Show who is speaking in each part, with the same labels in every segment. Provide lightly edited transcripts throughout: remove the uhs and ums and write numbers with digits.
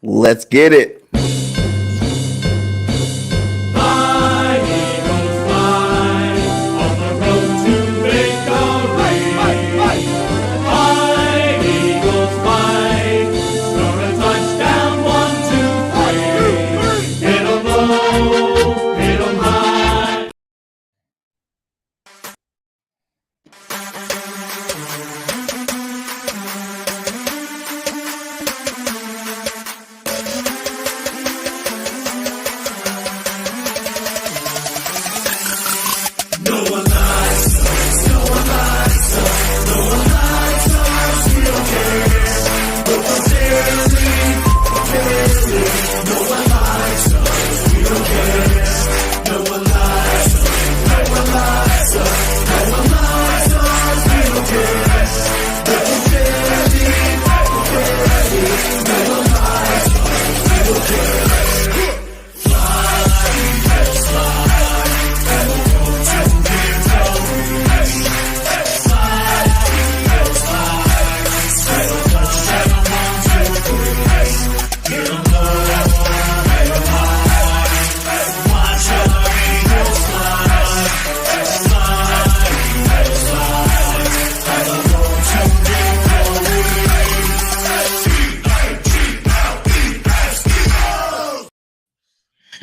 Speaker 1: Let's get it.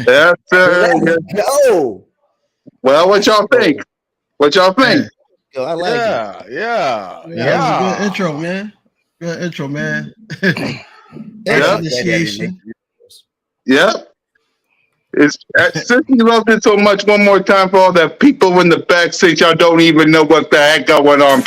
Speaker 2: Yes, sir.
Speaker 1: Let's go.
Speaker 2: Well, what y'all think? What y'all think?
Speaker 1: Yo, I like it.
Speaker 3: Yeah.
Speaker 4: That was a good intro, man. Good intro, man.
Speaker 2: Yeah.
Speaker 4: Initiation.
Speaker 2: Yep. It's since you loved it so much, one more time for all the people in the backstage, y'all don't even know what the heck going on.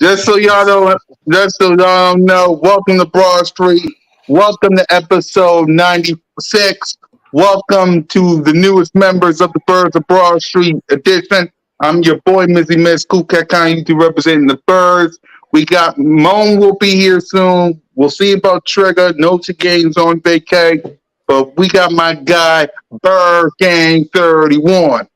Speaker 2: Just so y'all don't know, welcome to Broad Street. Welcome to episode 96. Welcome to the newest members of the Birds of Broad Street edition. I'm your boy, Mizzy Miss Cool Cat Khan, YouTube representing the Birds. We got Moan will be here soon. We'll see about Trigger. Nocha Game's on vacay. But we got my guy, Bird Gang 31.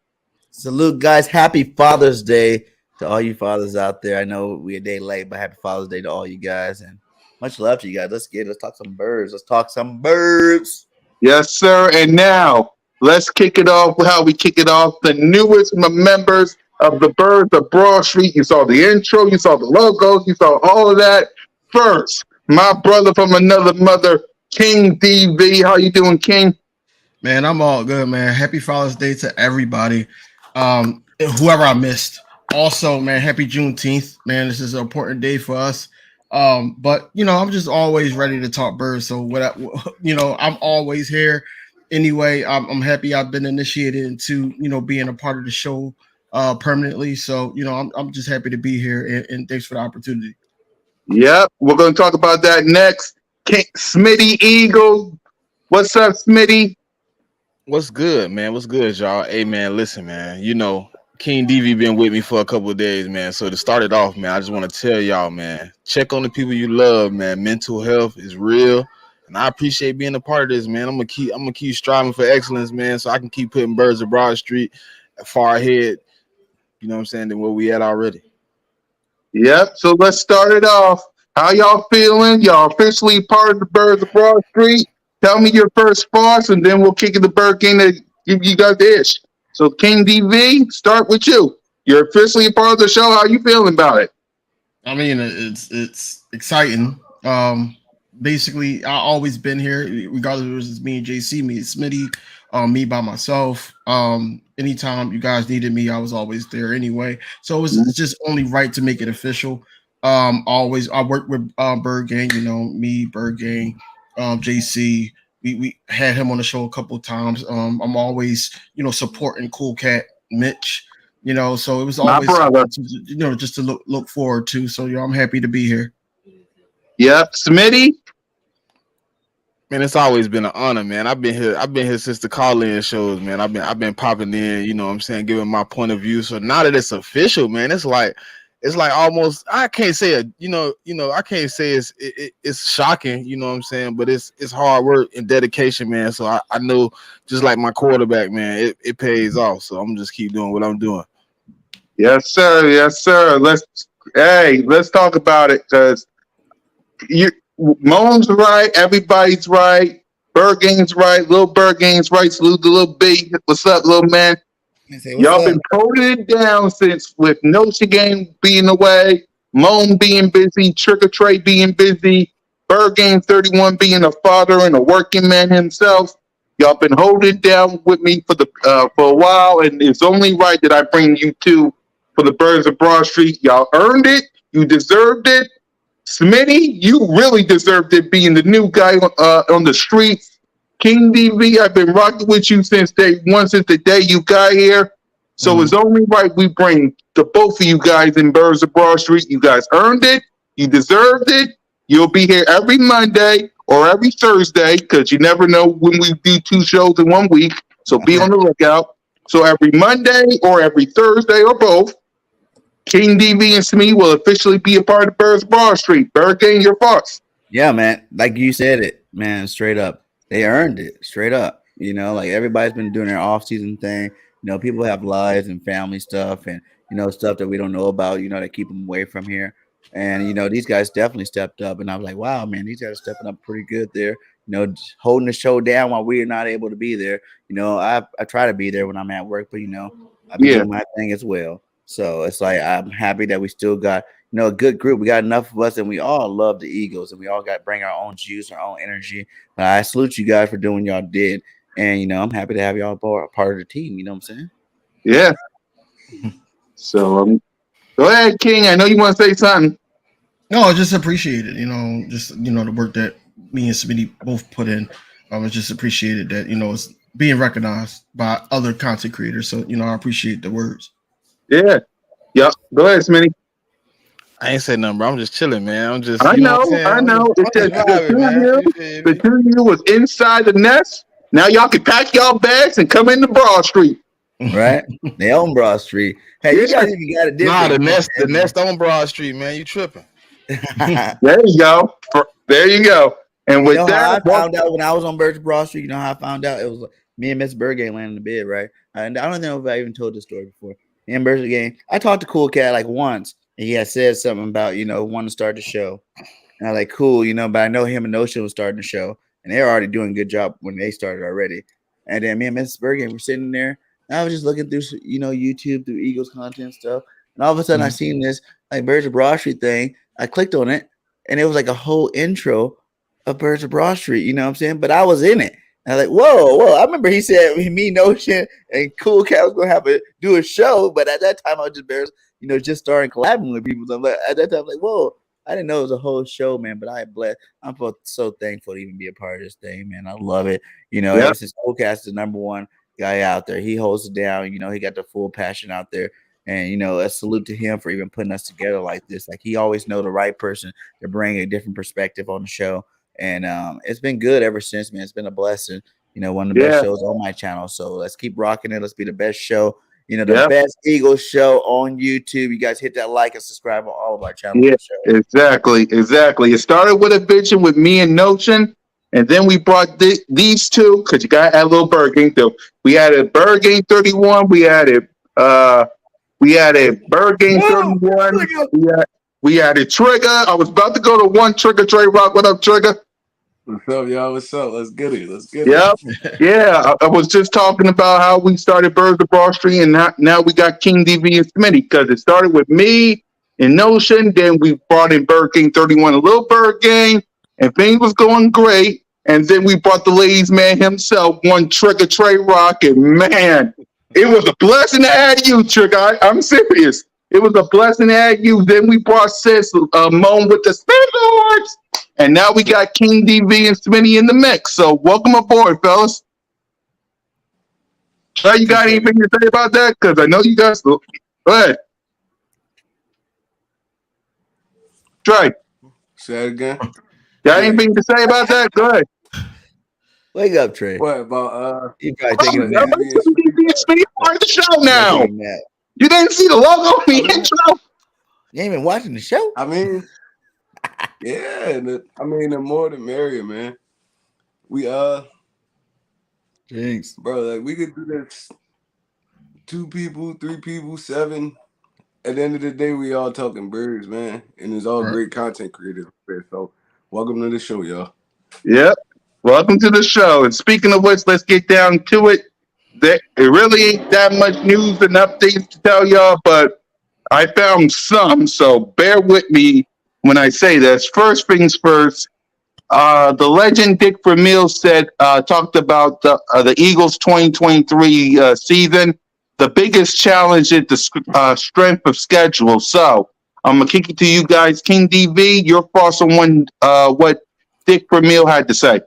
Speaker 1: Salute, guys. Happy Father's Day to all you fathers out there. I know we're a day late, but happy Father's Day to all you guys. And much love to you guys. Let's get it. Let's talk some birds. Let's talk some birds.
Speaker 2: Yes, sir. And now, let's kick it off with how we kick it off. The newest members of the Birds of Broad Street. You saw the intro. You saw the logos. You saw all of that. First, my brother from another mother, King DV. How you doing, King?
Speaker 4: Man, I'm all good, man. Happy Father's Day to everybody. Whoever I missed. Also, man, happy Juneteenth. Man, this is an important day for us. But I'm just always ready to talk birds. So I'm always here. Anyway, I'm happy I've been initiated into being a part of the show permanently. So I'm just happy to be here, and thanks for the opportunity.
Speaker 2: Yep, we're going to talk about that next. SmittyEagle, what's up, Smitty?
Speaker 3: What's good, man? What's good, y'all? Hey, man, listen, man. King DV been with me for a couple of days, man. So to start it off, man, I just want to tell y'all, man, check on the people you love, man. Mental health is real, and I appreciate being a part of this, man. I'm gonna keep striving for excellence, man, so I can keep putting Birds of Broad Street far ahead. You know what I'm saying? Than where we at already.
Speaker 2: Yep. So let's start it off. How y'all feeling? Y'all officially part of the Birds of Broad Street. Tell me your first thoughts, and then we'll kick it to Bird King to give you guys the ish. So King DV, start with you. You're officially a part of the show. How you feeling about it?
Speaker 4: I mean, it's exciting. Basically, I always been here, regardless if it's me and JC, me and Smitty, me by myself. Anytime you guys needed me, I was always there anyway. So it's just only right to make it official. Always, I work with Bird Gang, me, Bird Gang, JC. We had him on the show a couple of times. I'm always, supporting Cool Cat Mitch. So it was
Speaker 2: My
Speaker 4: always
Speaker 2: brother.
Speaker 4: just to look forward to. So I'm happy to be here.
Speaker 2: Yep, Smitty.
Speaker 3: Man, it's always been an honor, man. I've been here since the call-in shows, man. I've been popping in, what I'm saying, giving my point of view. So now that it's official, man, it's like almost, I can't say I can't say it's shocking, you know what I'm saying, but it's hard work and dedication, man. So I know, just like my quarterback, man, it pays off. So I'm just keep doing what I'm doing.
Speaker 2: Yes, sir. Yes, sir. Let's talk about it, because Moan's right, everybody's right, Bird Gang's right, Little Bird Gang's right. Salute to Little B. What's up, little man? Y'all been holding it down since, with Notion Game being away, Moan being busy, Trigger Trey being busy, Bird Gang 31 being a father and a working man himself. Y'all been holding it down with me for a while, and it's only right that I bring you two for the Birds of Broad Street. Y'all earned it. You deserved it. Smitty, you really deserved it, being the new guy on the streets. King DV, I've been rocking with you since day one, since the day you got here. So it's only right we bring the both of you guys in Birds of Broad Street. You guys earned it. You deserved it. You'll be here every Monday or every Thursday, because you never know when we do two shows in 1 week. So be on the lookout. So every Monday or every Thursday or both, King DV and Smitty will officially be a part of Birds of Broad Street. Bird Gang, your thoughts?
Speaker 1: Yeah, man. Like you said it, man, straight up. They earned it, straight up. Like everybody's been doing their off-season thing. People have lives and family stuff and, stuff that we don't know about, that keep them away from here. And, these guys definitely stepped up. And I was like, wow, man, these guys are stepping up pretty good there. Holding the show down while we're not able to be there. I try to be there when I'm at work, but, I've been doing my thing as well. So it's like, I'm happy that we still got, a good group. We got enough of us, and we all love the Eagles, and we all got to bring our own juice, our own energy. But I salute you guys for doing y'all did. And, I'm happy to have y'all part of the team. You know what I'm saying?
Speaker 2: Yeah. So go ahead, King. I know you want to say something.
Speaker 4: No, I just appreciate it. The work that me and Smitty both put in. I just appreciated that, it's being recognized by other content creators. So, I appreciate the words.
Speaker 2: Yeah. Yep. Go ahead, Smitty.
Speaker 3: I ain't saying nothing, bro. I'm just chilling, man. I'm just,
Speaker 2: I know.
Speaker 3: The
Speaker 2: two of you was inside the nest. Now y'all can pack y'all bags and come into Broad Street.
Speaker 1: Right? They own Broad Street. Hey, you guys even got a different.
Speaker 3: The nest on Broad Street, man. You tripping?
Speaker 2: There you go. There you go. And with that,
Speaker 1: I found out when I was on Broad Street. You know how I found out? It was me and Miss Bergay laying in the bed, right? And I don't know if I even told this story before. Me and Bergay, I talked to Cool Cat like once, and he had said something about wanting to start the show. And I was like, cool, but I know him and Notion was starting the show, and they were already doing a good job when they started already. And then me and Miss Bergay were sitting there. And I was just looking through, YouTube, through Eagles content stuff. And all of a sudden, I seen this like Birds of Broad Street thing. I clicked on it, and it was like a whole intro of Birds of Broad Street. You know what I'm saying? But I was in it. And I was like, whoa. I remember he said me, Notion, and Cool Cat was going to do a show. But at that time, I was just Bears, just starting collabing with people. So I'm like, at that time, I'm like, whoa. I didn't know it was a whole show, man, but I'm so thankful to even be a part of this thing, man. I love it. Ever since Cool Cat's the number one guy out there, he holds it down. He got the full passion out there. And, a salute to him for even putting us together like this. Like, he always know the right person to bring a different perspective on the show. And it's been good ever since, man. It's been a blessing. One of the best shows on my channel. So let's keep rocking it. Let's be the best show. The best Eagles show on YouTube. You guys hit that like and subscribe on all of our channels.
Speaker 2: Yeah, exactly. It started with a vision with me and Notion, and then we brought these two, because you got to add a little Bird Gang. We added Bird Gang 31. We added Bird Gang 31. We added Trigger. I was about to go to one Trigger Trey Rock. What up, Trigger?
Speaker 5: What's up, y'all? What's up? Let's get it. Let's get
Speaker 2: Yep.
Speaker 5: it.
Speaker 2: Yeah, I was just talking about how we started Birds of Broad Street, and now we got King DV and Smitty, because it started with me and Notion. Then we brought in Bird Gang 31, a little Bird Gang, and things was going great. And then we brought the ladies man himself, one Trigger Trey Rock, and man, it was a blessing to add you, Trigger. I'm serious. It was a blessing to add you. Then we brought Sis Moan with the Spitboards. And now we got King DV and Smitty in the mix. So welcome aboard, fellas. Trey, you got anything to say about that? Because I know you guys. Go ahead. Trey.
Speaker 5: Say it again.
Speaker 2: Got anything to say about that? Go ahead.
Speaker 1: Wake up, Trey.
Speaker 5: What about
Speaker 1: You probably taking a
Speaker 2: I'm
Speaker 1: nap.
Speaker 2: DV and Smitty part of the show now.
Speaker 1: Taking a nap.
Speaker 2: You didn't see the logo in the intro?
Speaker 1: You ain't been watching the show?
Speaker 5: I mean, yeah. The more the merrier, man. We
Speaker 1: Jinx.
Speaker 5: bro, like we could do this. 2 people, 3 people, 7. At the end of the day, we all talking birds, man, and it's all great content creators. So, welcome to the show, y'all.
Speaker 2: Yep. Welcome to the show. And speaking of which, let's get down to it. It really ain't that much news and updates to tell y'all, but I found some, so bear with me when I say this. First things first, the legend Dick Vermeil talked about the Eagles 2023 season. The biggest challenge is the strength of schedule. So I'm going to kick it to you guys. King DV, your thoughts on what Dick Vermeil had to say.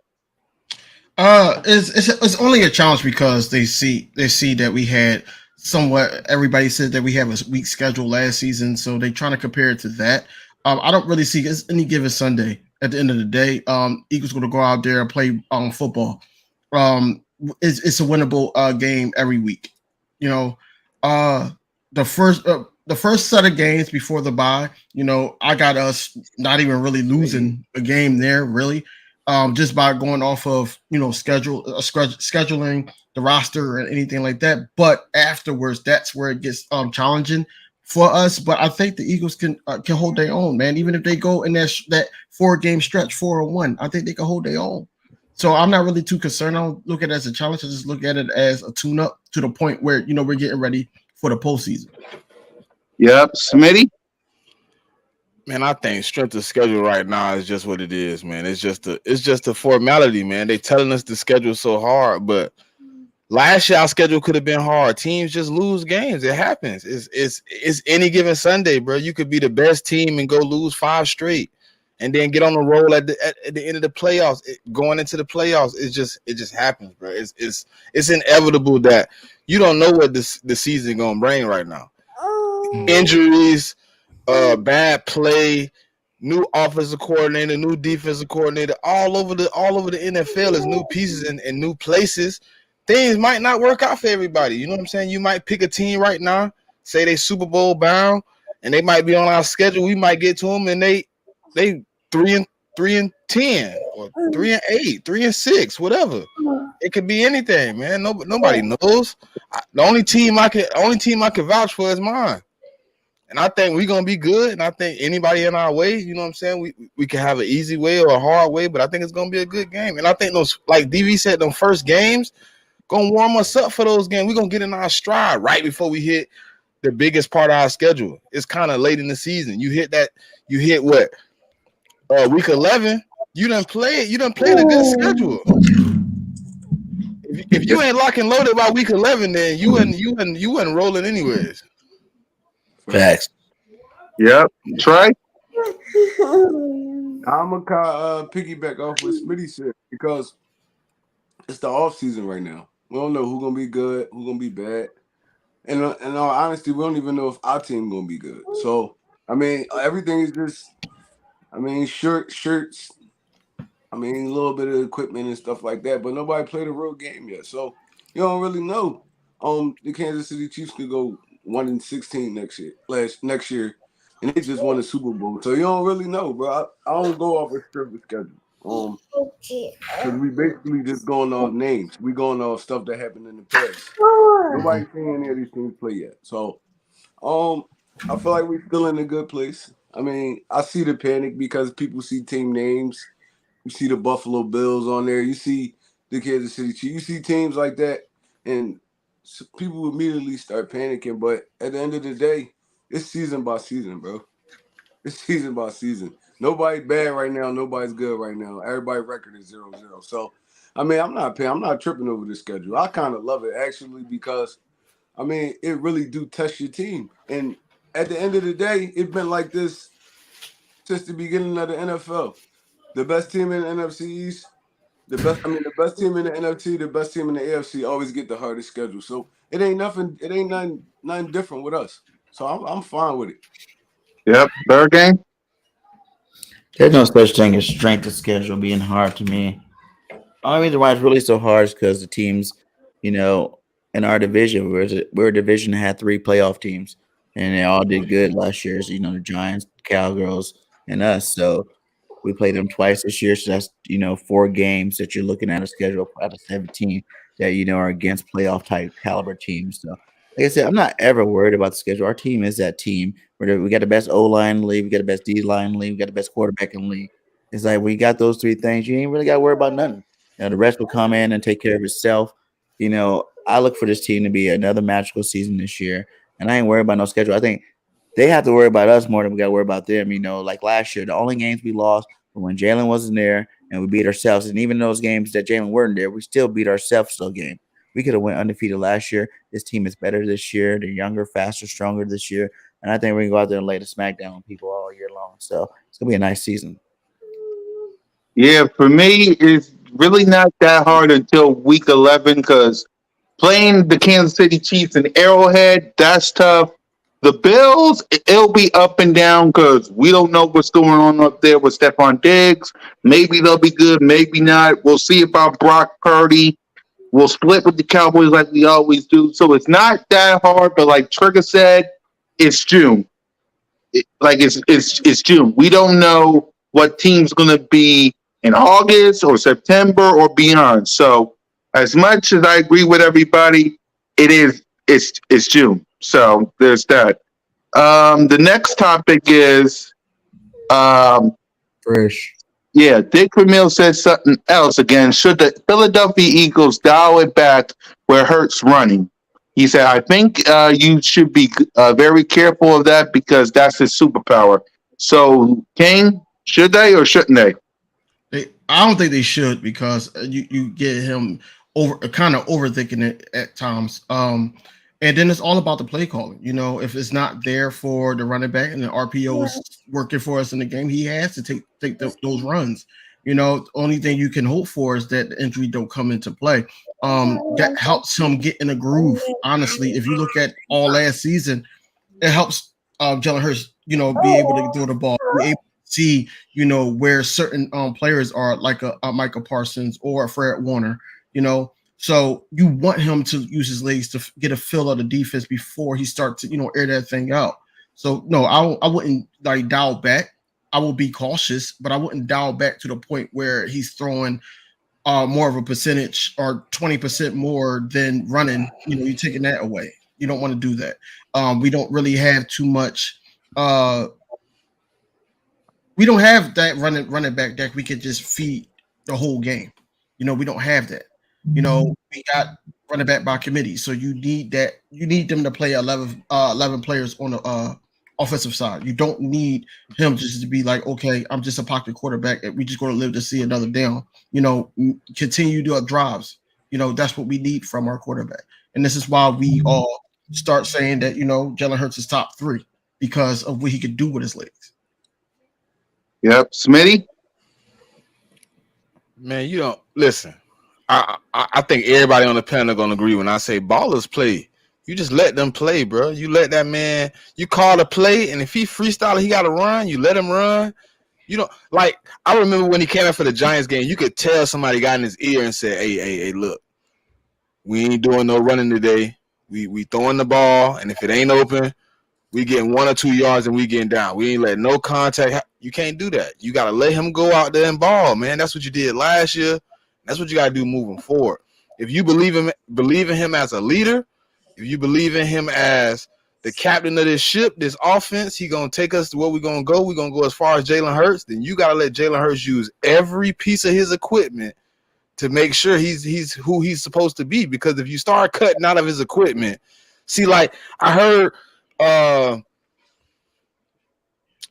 Speaker 4: It's only a challenge because they see that we had somewhat. Everybody said that we have a weak schedule last season, so they're trying to compare it to that. I don't really see it's any given Sunday. At the end of the day, Eagles going to go out there and play football. It's a winnable game every week. You know, the first set of games before the bye, you know, I got us not even really losing a game there, really. Just by going off of, you know, scheduling the roster and anything like that. But afterwards, that's where it gets challenging for us. But I think the Eagles can hold their own, man. Even if they go in that 4-game stretch 4-1, I think they can hold their own. So I'm not really too concerned. I don't look at it as a challenge. I just look at it as a tune-up to the point where, you know, we're getting ready for the postseason.
Speaker 2: Yep, Smitty.
Speaker 3: Man, I think strength of schedule right now is just what it is, man. It's just a formality, man. They telling us the schedule so hard, but last year our schedule could have been hard. Teams just lose games. It happens. It's any given Sunday, bro. You could be the best team and go lose 5 straight, and then get on the roll at the end of the playoffs. Going into the playoffs, it just happens, bro. It's inevitable that you don't know what the season gonna bring right now. Injuries. Bad play, new offensive coordinator, new defensive coordinator, all over the NFL is new pieces and new places. Things might not work out for everybody. You know what I'm saying? You might pick a team right now, say they Super Bowl bound, and they might be on our schedule. We might get to them, and they 3-10 or 3-8, 3-6, whatever. It could be anything, man. Nobody knows. The only team I can vouch for is mine. And I think we're going to be good. And I think anybody in our way, you know what I'm saying, we can have an easy way or a hard way, but I think it's going to be a good game. And I think those, like DV said, those first games going to warm us up for those games. We're going to get in our stride right before we hit the biggest part of our schedule. It's kind of late in the season. You hit what? Week 11, you done played a good schedule. If you ain't lock and loaded by week 11, then you wasn't rolling anyways.
Speaker 1: Facts.
Speaker 2: Yep. Trey?
Speaker 5: I'm going to piggyback off what Smitty said because it's the off season right now. We don't know who's going to be good, who's going to be bad. And in all honesty, we don't even know if our team going to be good. So, I mean, everything is just, I mean, shirts, I mean, a little bit of equipment and stuff like that, but nobody played a real game yet. So, you don't really know. The Kansas City Chiefs could go 1-16 next year, and they just won the Super Bowl. So you don't really know, bro. I don't go off a strip of schedule. Because we basically just going off names. We going off stuff that happened in the past. Nobody's seen any of these teams play yet. So, I feel like we're still in a good place. I mean, I see the panic because people see team names You see the Buffalo Bills on there. You see the Kansas City Chiefs. You see teams like that, and people immediately start panicking. But at the end of the day, it's season by season, bro. It's season by season. Nobody's bad right now. Nobody's good right now. Everybody's record is 0-0. So, I mean, I'm not tripping over the schedule. I kind of love it actually because, I mean, it really do test your team. And at the end of the day, it's been like this since the beginning of the NFL. The best team in the NFC East, the best team in the NFC, the best team in the AFC always get the hardest schedule. So it ain't nothing different with us. So I'm fine with it.
Speaker 2: Yep. Third game.
Speaker 1: There's no such thing as strength of schedule being hard to me. Only reason why it's really so hard is because the teams, you know, in our division, we're a division that had 3 playoff teams, and they all did good last year. So, the Giants, Cowgirls, and us. So we played them twice this year. So that's 4 games that you're looking at a schedule out of 17 that are against playoff type caliber teams. So like I said, I'm not ever worried about the schedule. Our team is that team. We got the best O line in the league, we got the best D line in the league, we got the best quarterback in the league. It's like we got those 3 things. You ain't really got to worry about nothing. The rest will come in and take care of itself. I look for this team to be another magical season this year, and I ain't worried about no schedule. I think they have to worry about us more than we got to worry about them. Like last year, the only games we lost were when Jalen wasn't there, and we beat ourselves. And even those games that Jalen weren't there, we still beat ourselves still game. We could have went undefeated last year. This team is better this year. They're younger, faster, stronger this year. And I think we're going to go out there and lay the smackdown on people all year long. So it's going to be a nice season.
Speaker 2: Yeah, for me, it's really not that hard until week 11 because playing the Kansas City Chiefs in Arrowhead, that's tough. The Bills, it'll be up and down because we don't know what's going on up there with Stephon Diggs. Maybe they'll be good, maybe not. We'll see about Brock Purdy. We'll split with the Cowboys like we always do. So it's not that hard, but like Trigger said, it's June. It's June. We don't know what team's going to be in August or September or beyond. So as much as I agree with everybody, it's June. So there's that. The next topic is
Speaker 1: Fresh.
Speaker 2: yeah, Dick Vermeil said something else again. Should the Philadelphia Eagles dial it back where Hurts running? He said, I think you should be very careful of that because that's his superpower. So, Kane, should they or shouldn't they?
Speaker 4: I don't think they should because you get him kind of overthinking it at times. And then it's all about the play calling. If it's not there for the running back and the RPO is working for us in the game, he has to take those runs. The only thing you can hope for is that the injury don't come into play. That helps him get in a groove. Honestly, if you look at all last season, it helps Jalen Hurts, be able to throw the ball, be able to see, where certain players are, like a Micah Parsons or a Fred Warner, So you want him to use his legs to get a feel of the defense before he starts to, air that thing out. So no, I wouldn't like dial back. I will be cautious, but I wouldn't dial back to the point where he's throwing more of a percentage or 20% more than running. You're taking that away. You don't want to do that. We don't really have too much. We don't have that running back that we could just feed the whole game. We don't have that. We got running back by committee, so you need that. You need them to play 11 players on the offensive side. You don't need him just to be like, okay, I'm just a pocket quarterback, and we just going to live to see another down. Continue to drives. That's what we need from our quarterback, and this is why we all start saying that Jalen Hurts is top 3 because of what he could do with his legs.
Speaker 2: Yep, Smitty.
Speaker 3: Man, you don't listen. I think everybody on the panel gonna agree when I say ballers play. You just let them play, bro. You let that man. You call a play, and if he freestyle, he got to run. You let him run. Like I remember when he came out for the Giants game. You could tell somebody got in his ear and said, "Hey, look, we ain't doing no running today. We throwing the ball, and if it ain't open, we getting 1 or 2 yards and we getting down. We ain't letting no contact. You can't do that. You got to let him go out there and ball, man. That's what you did last year. That's what you got to do moving forward. If you believe in him as a leader, if you believe in him as the captain of this ship, this offense. He gonna take us to where we're gonna go. We're gonna go as far as Jalen Hurts. Then you gotta let Jalen Hurts use every piece of his equipment to make sure he's who he's supposed to be. Because if you start cutting out of his equipment, see, like I heard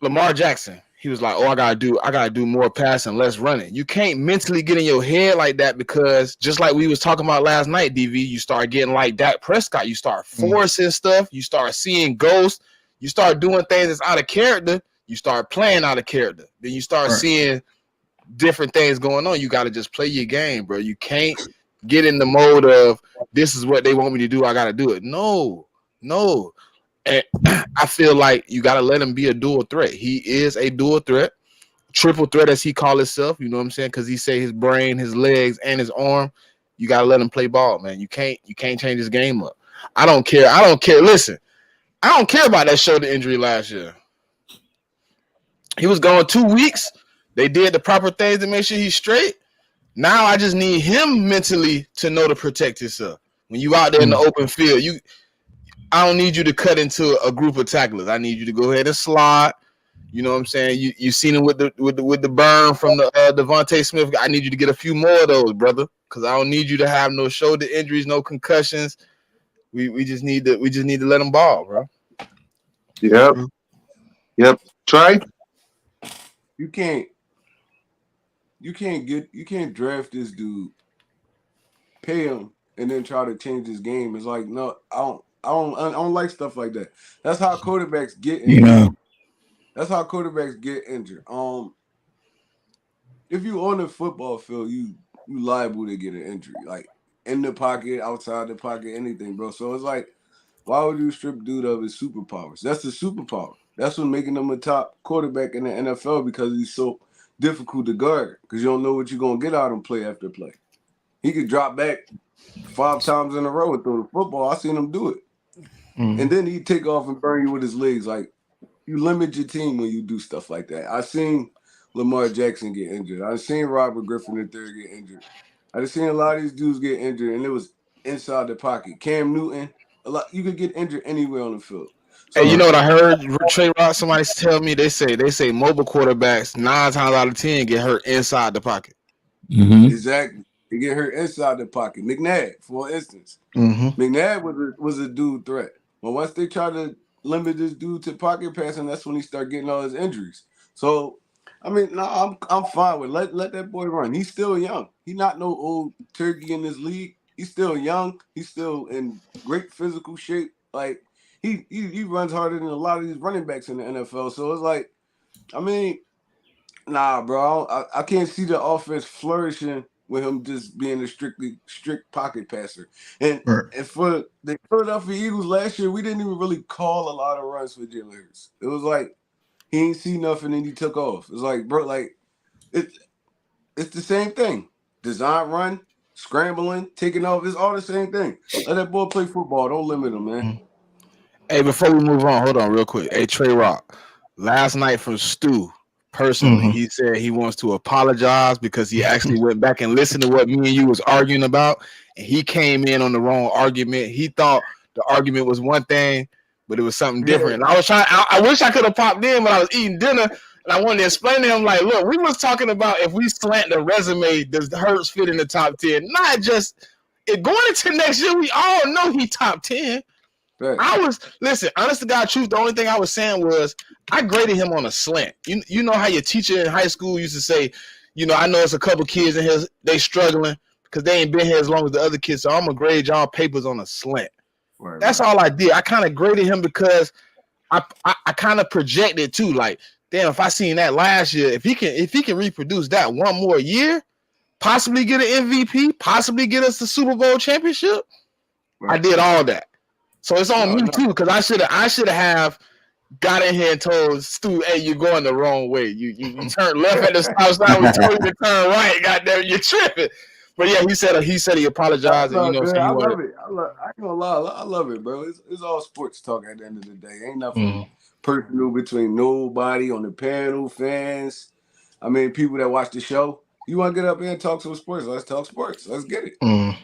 Speaker 3: Lamar Jackson. He was like, "Oh, I gotta do more passing, less running." You can't mentally get in your head like that, because just like we was talking about last night, DV, you start getting like Dak Prescott. You start forcing stuff. You start seeing ghosts. You start doing things that's out of character. You start playing out of character. Then you start seeing different things going on. You got to just play your game, bro. You can't get in the mode of this is what they want me to do. I got to do it. No. And I feel like you got to let him be a dual threat. He is a dual threat, triple threat as he call himself. You know what I'm saying? Because he say his brain, his legs, and his arm. You got to let him play ball, man. You can't change his game up. I don't care. Listen, I don't care about that shoulder injury last year. He was gone 2 weeks. They did the proper things to make sure he's straight. Now I just need him mentally to know to protect himself. When you out there in the open field, I don't need you to cut into a group of tacklers. I need you to go ahead and slide. You know what I'm saying? You seen him with the burn from the Devontae Smith. I need you to get a few more of those, brother, because I don't need you to have no shoulder injuries, no concussions. We just need to let him ball, bro.
Speaker 2: Yep. Trey?
Speaker 5: You can't draft this dude, pay him, and then try to change his game. It's like, no, I don't like stuff like that. That's how quarterbacks get injured.
Speaker 1: Yeah.
Speaker 5: That's how quarterbacks get injured. If you on the football field, you liable to get an injury, like in the pocket, outside the pocket, anything, bro. So it's like, why would you strip dude of his superpowers? That's the superpower. That's what making him a top quarterback in the NFL, because he's so difficult to guard, because you don't know what you're gonna get out of him play after play. He could drop back 5 times in a row and throw the football. I seen him do it. And then he'd take off and burn you with his legs. Like, you limit your team when you do stuff like that. I seen Lamar Jackson get injured. I seen Robert Griffin III get injured. I seen a lot of these dudes get injured, and it was inside the pocket. Cam Newton, you could get injured anywhere on the field. So,
Speaker 3: hey, you know what I heard? Trey Rock, somebody tell me, they say mobile quarterbacks 9 times out of 10 get hurt inside the pocket.
Speaker 5: Exactly. They get hurt inside the pocket. McNabb, for instance. McNabb was a dude threat. But once they try to limit this dude to pocket passing, that's when he start getting all his injuries. So, I mean, no, I'm fine with let that boy run. He's still young. He's not no old turkey in this league. He's still young. He's still in great physical shape. Like, he runs harder than a lot of these running backs in the NFL. So it's like, I mean, nah, bro. I can't see the offense flourishing with him just being a strict pocket passer. And for the Philadelphia Eagles last year, we didn't even really call a lot of runs for Jalen Hurts. It was like he ain't see nothing and he took off. It's like, bro, like it's the same thing. Design run, scrambling, taking off. It's all the same thing. Let that boy play football. Don't limit him, man.
Speaker 3: Hey, before we move on, hold on real quick. Hey, Trey Rock, last night from Stu, personally, he said he wants to apologize because he actually went back and listened to what me and you was arguing about, and he came in on the wrong argument. He thought the argument was one thing, but it was something different. And I was trying. I wish I could have popped in, but I was eating dinner, and I wanted to explain to him, like, look, we was talking about if we slant the resume, does the Hurts fit in the top 10? Not just it going into next year. We all know he top 10. Right. Honest to God truth, the only thing I was saying was I graded him on a slant. You know how your teacher in high school used to say, you know, I know it's a couple kids in here, they struggling because they ain't been here as long as the other kids, so I'm going to grade y'all papers on a slant. Right, that's all I did. I kind of graded him because I kind of projected too, like, damn, if I seen that last year, if he can reproduce that one more year, possibly get an MVP, possibly get us the Super Bowl championship, right. I did all that. So it's on me too, because I should have got in here and told Stu, hey, you're going the wrong way. You turn left at the stop sign, we told you to turn right. Goddamn, you're tripping. But yeah, he said he apologized, and you know,
Speaker 5: I love it. I ain't gonna lie, I love it, bro. It's all sports talk at the end of the day. Ain't nothing personal between nobody on the panel, fans. I mean, people that watch the show. You want to get up here and talk some sports? Let's talk sports. Let's get it.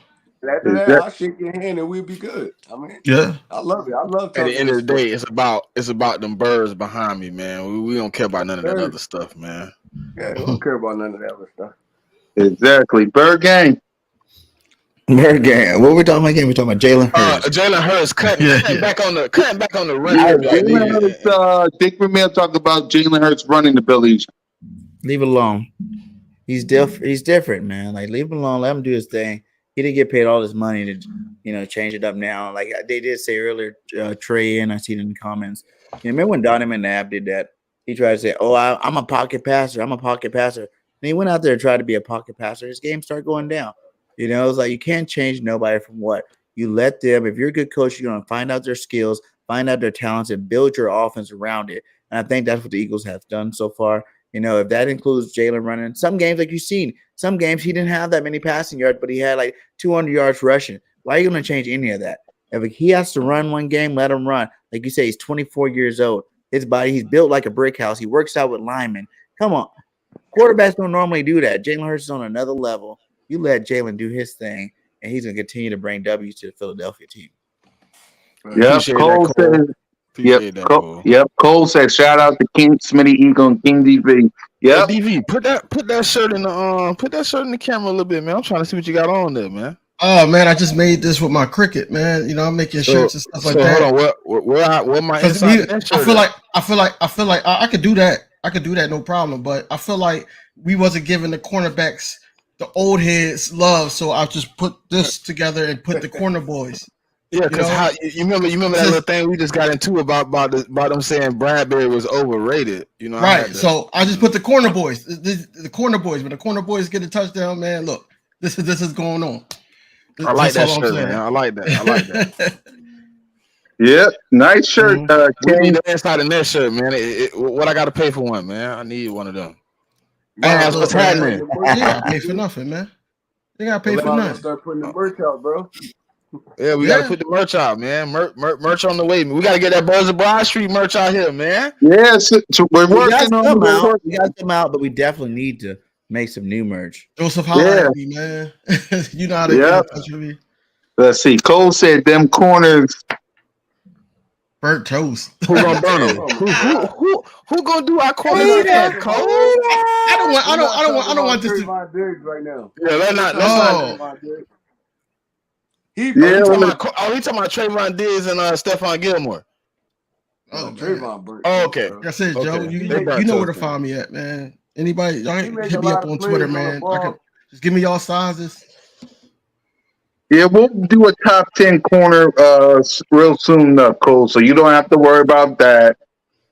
Speaker 5: And after that, I'll shake your hand and we'll be good. I mean,
Speaker 4: Yeah.
Speaker 5: I love it. I love
Speaker 3: At the
Speaker 5: talking
Speaker 3: end of
Speaker 5: this
Speaker 3: the day,
Speaker 5: stuff.
Speaker 3: it's about them birds behind me, man. We don't care about none of that
Speaker 5: Bird.
Speaker 3: other stuff, man.
Speaker 5: Yeah, we don't care about none of that other stuff.
Speaker 2: Exactly. Bird gang.
Speaker 1: Bird game. What we talking about again? We talking about Jalen Hurts.
Speaker 3: Jalen Hurts cutting
Speaker 4: Yeah.
Speaker 3: back on the
Speaker 2: Yeah,
Speaker 3: running back.
Speaker 2: Jalen Hurts. Dick Vermeil talked about Jalen Hurts running the Billies.
Speaker 1: Leave it alone. He's different. He's different, man. Like leave him alone. Let him do his thing. He didn't get paid all this money to, change it up now. Like they did say earlier, Trey and I seen it in the comments. Remember when Donovan Knapp did that? He tried to say, "Oh, I'm a pocket passer. I'm a pocket passer." And he went out there and tried to be a pocket passer. His game started going down. It's like you can't change nobody from what you let them. If you're a good coach, you're gonna find out their skills, find out their talents, and build your offense around it. And I think that's what the Eagles have done so far. If that includes Jalen running, some games like you've seen, some games he didn't have that many passing yards, but he had like 200 yards rushing. Why are you going to change any of that? If he has to run one game, let him run. Like you say, he's 24 years old. His body, he's built like a brick house. He works out with linemen. Come on. Quarterbacks don't normally do that. Jalen Hurts is on another level. You let Jalen do his thing, and he's going to continue to bring W's to the Philadelphia team.
Speaker 2: Yep. Cole says. Yep. Cole said, "Shout out to King SmittyEagle and King DV." Yep.
Speaker 3: Hey, DV, put that shirt in the camera a little bit, man. I'm trying to see what you got on there, man.
Speaker 4: Oh man, I just made this with my cricket, man. I'm making shirts and stuff like that.
Speaker 3: Hold on, where my inside that shirt?
Speaker 4: I feel like I could do that. I could do that, no problem. But I feel like we wasn't giving the cornerbacks the old heads love, so I just put this together and put the corner boys.
Speaker 3: Yeah, because you remember that little thing we just got into about them saying Bradbury was overrated.
Speaker 4: Right. So I just put the corner boys, the corner boys. When the corner boys get a touchdown, man, look, this is going on.
Speaker 3: I like that shirt, man. I like that.
Speaker 2: Yep, nice shirt.
Speaker 3: We need the inside of that shirt, man. What I got to pay for one, man? I need one of them.
Speaker 4: What's happening? You gotta pay for nothing, man. You gotta pay for nothing.
Speaker 5: Start putting the merch out, bro.
Speaker 3: Yeah, we gotta put the merch out, man. Merch on the way. We gotta get that Birds of Broad Street merch out here, man.
Speaker 2: Yes, we're working on it.
Speaker 1: We got them out, but we definitely need to make some new merch.
Speaker 4: Joseph, holla at me, man. You know how to get in touch with me.
Speaker 2: Let's see. Cole said them corners
Speaker 4: burnt toast.
Speaker 3: Who gonna burn them? Who gonna do our corners like that, Cole?
Speaker 4: I don't want this to.
Speaker 5: Right now.
Speaker 3: Yeah, let's not.
Speaker 5: He talking about
Speaker 3: Trayvon Diggs and Stephon Gilmore.
Speaker 5: Oh, Trayvon burnt.
Speaker 3: Oh, okay.
Speaker 4: Like I said, Joe, you know where to find me at, man. Anybody, y'all hit me up on Twitter, man. Just give me y'all sizes.
Speaker 2: Yeah, we'll do a top 10 corner real soon, Cole. So you don't have to worry about that.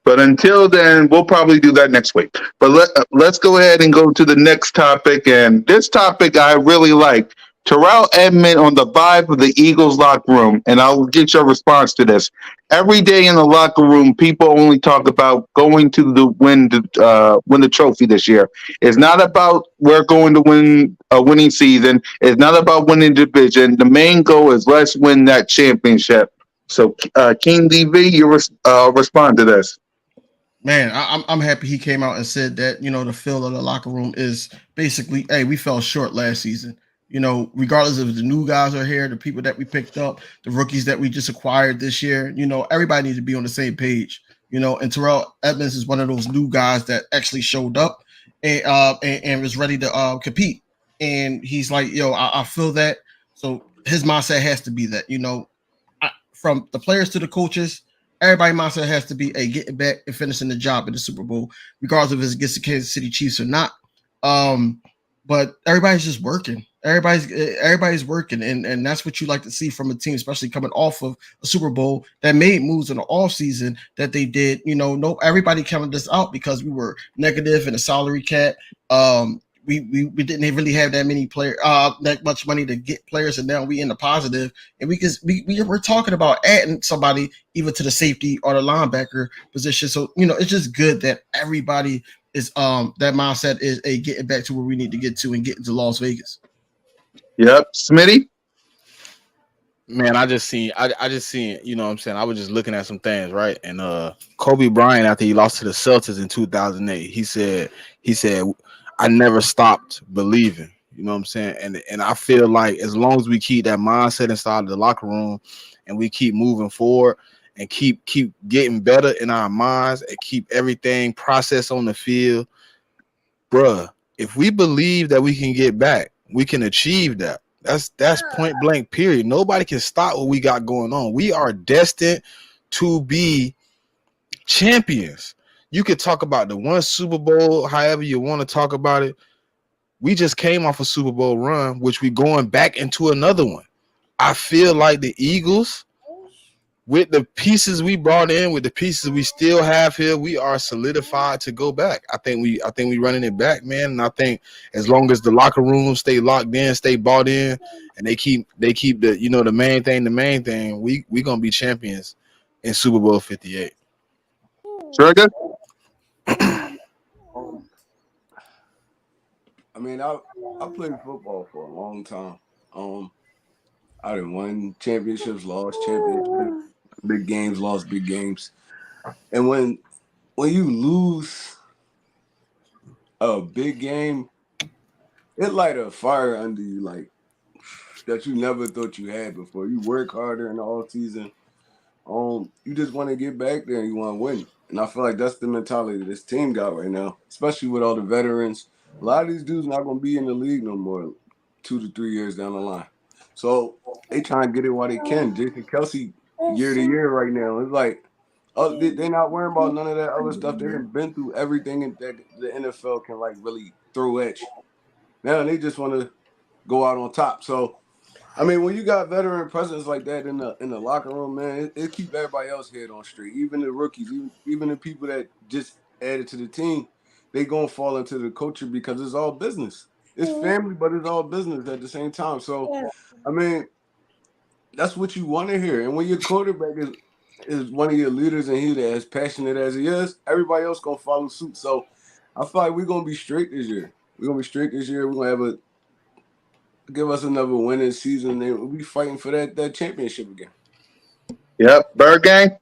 Speaker 2: But until then, we'll probably do that next week. But let's go ahead and go to the next topic. And this topic I really like. Terrell Edmond on the vibe of the Eagles locker room. And I'll get your response to this. Every day in the locker room, people only talk about going to win the trophy this year. It's not about we're going to win a winning season. It's not about winning division. The main goal is let's win that championship. So, King DV, you respond to this.
Speaker 4: Man, I'm happy he came out and said that, the feel of the locker room is basically, hey, we fell short last season. Regardless of the new guys are here, the people that we picked up, the rookies that we just acquired this year, everybody needs to be on the same page. And Terrell Edmonds is one of those new guys that actually showed up and was ready to compete. And he's like, I feel that. So his mindset has to be that, from the players to the coaches, everybody's mindset has to be getting back and finishing the job in the Super Bowl, regardless if it's against the Kansas City Chiefs or not. But everybody's just working. Everybody's working, and that's what you like to see from a team, especially coming off of a Super Bowl that made moves in the offseason that they did. Everybody counted this out because we were negative in a salary cap. We didn't really have that many players, that much money to get players, and now we in the positive, and we're talking about adding somebody either to the safety or the linebacker position. So it's just good that everybody is that mindset is getting back to where we need to get to and getting to Las Vegas.
Speaker 2: Yep, Smitty.
Speaker 3: Man, I just seen, you know what I'm saying? I was just looking at some things, right? And Kobe Bryant, after he lost to the Celtics in 2008, he said, I never stopped believing. You know what I'm saying? And I feel like as long as we keep that mindset inside of the locker room and we keep moving forward and keep getting better in our minds and keep everything processed on the field, bruh, if we believe that we can get back, we can achieve that. That's point blank period. Nobody can stop what we got going on. We are destined to be champions. You could talk about the one Super Bowl, however you want to talk about it. We just came off a Super Bowl run, which we going back into another one. I feel like the Eagles, with the pieces we brought in, with the pieces we still have here, we are solidified to go back. I think we running it back, man. And I think as long as the locker room stay locked in, stay bought in, and they keep the the main thing, we gonna be champions in Super Bowl 58.
Speaker 2: Trigger?
Speaker 5: I mean, I played football for a long time. I done won championships, lost championships, big games, lost big games. And when you lose a big game, it light a fire under you like that you never thought you had before. You work harder in the all season. You just want to get back there and you want to win. And I feel like that's the mentality this team got right now, especially with all the veterans. A lot of these dudes not gonna be in the league no more 2 to 3 years down the line. So they trying to get it while they can. Jason Kelsey, year to year right now, it's like they're not worrying about none of that other stuff. They done been through everything that the NFL can like really throw at you. Now they just want to go out on top. So I mean, when you got veteran presence like that in the locker room, man, it keep everybody else head on straight. Even the rookies, even the people that just added to the team, they gonna fall into the culture because it's all business. It's family, but it's all business at the same time. So, I mean, that's what you want to hear. And when your quarterback is one of your leaders and he's as passionate as he is, everybody else gonna follow suit. So, I feel like we're gonna be straight this year. We're gonna be straight this year. We're gonna have give us another winning season, and we'll be fighting for that championship again.
Speaker 2: Yep. Bird Gang?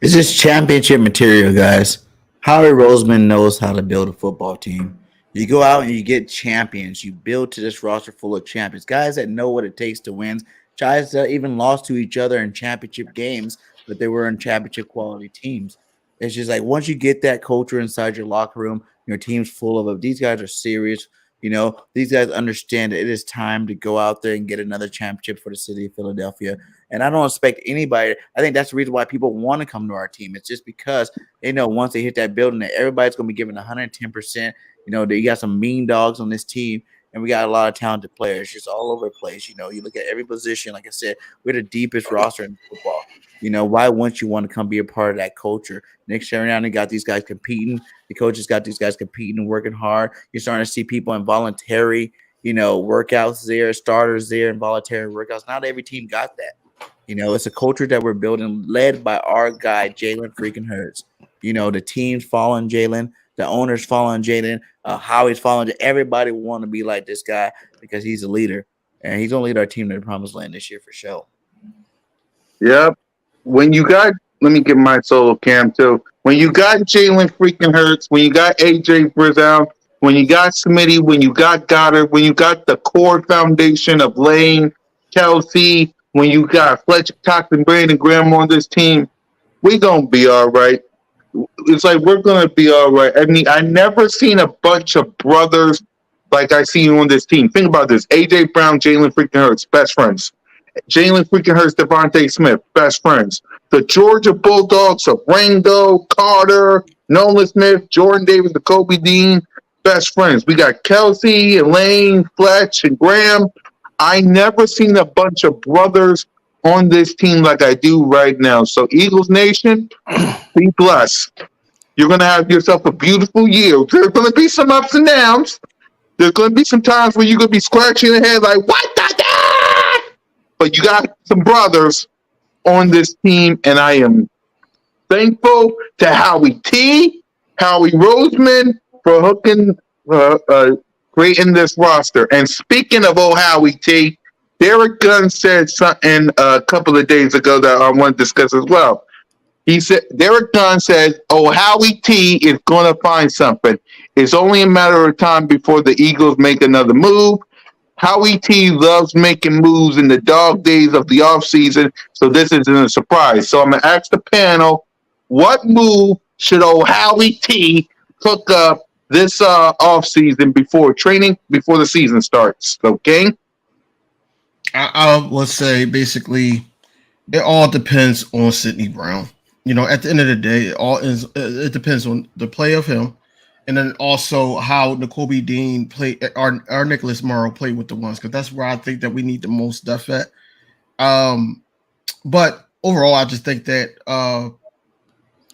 Speaker 1: This is championship material, guys. Howie Roseman knows how to build a football team. You go out and you get champions. You build to this roster full of champions, guys that know what it takes to win. Guys that even lost to each other in championship games, but they were in championship quality teams. It's just like once you get that culture inside your locker room, your team's full of these guys are serious. These guys understand that it is time to go out there and get another championship for the city of Philadelphia. And I don't expect anybody. I think that's the reason why people want to come to our team. It's just because they know once they hit that building that everybody's going to be giving 110%. You got some mean dogs on this team, and we got a lot of talented players just all over the place. You look at every position. Like I said, we're the deepest roster in football. Why wouldn't you want to come be a part of that culture? Next year around, they got these guys competing. The coaches got these guys competing and working hard. You're starting to see people in voluntary, workouts there, starters there, and voluntary workouts. Not every team got that. It's a culture that we're building, led by our guy, Jalen freaking Hurts. The team's following Jalen. The owners following Jalen. Howie's following. Everybody want to be like this guy because he's a leader. And he's going to lead our team to the promised land this year for sure.
Speaker 2: Yep. When you got, let me get my solo cam too. When you got Jalen freaking Hurts, when you got AJ Brizell, when you got Smitty, when you got Goddard, when you got the core foundation of Lane, Kelsey, when you got Fletcher Cox and Brandon Graham on this team, we gonna be all right. It's like we're gonna be all right. I mean, I never seen a bunch of brothers like I see on this team. Think about this: AJ Brown, Jalen freaking Hurts, best friends. Jalen freaking Hurts, Devontae Smith, best friends. The Georgia Bulldogs of Rango, Carter, Nolan Smith, Jordan Davis, the Kobe Dean, best friends. We got Kelsey, Elaine, Fletch, and Graham. I never seen a bunch of brothers on this team like I do right now. So Eagles Nation, be blessed. You're going to have yourself a beautiful year. There's going to be some ups and downs. There's going to be some times where you're going to be scratching your head like, what the heck? But you got some brothers on this team, and I am thankful to Howie T, Howie Roseman for creating this roster. And speaking of old Howie T, Derek Gunn said something a couple of days ago that I want to discuss as well. He said, Derek Dunn said, "Oh, Howie T is going to find something. It's only a matter of time before the Eagles make another move. Howie T loves making moves in the dog days of the offseason, so this isn't a surprise. So I'm going to ask the panel, what move should old Howie T cook up this offseason before the season starts? Okay?
Speaker 4: I would say basically it all depends on Sidney Brown. At the end of the day, it depends on the play of him, and then also how N'Kobe Dean played or Nicholas Morrow played with the ones, because that's where I think that we need the most depth at. But overall, I just think that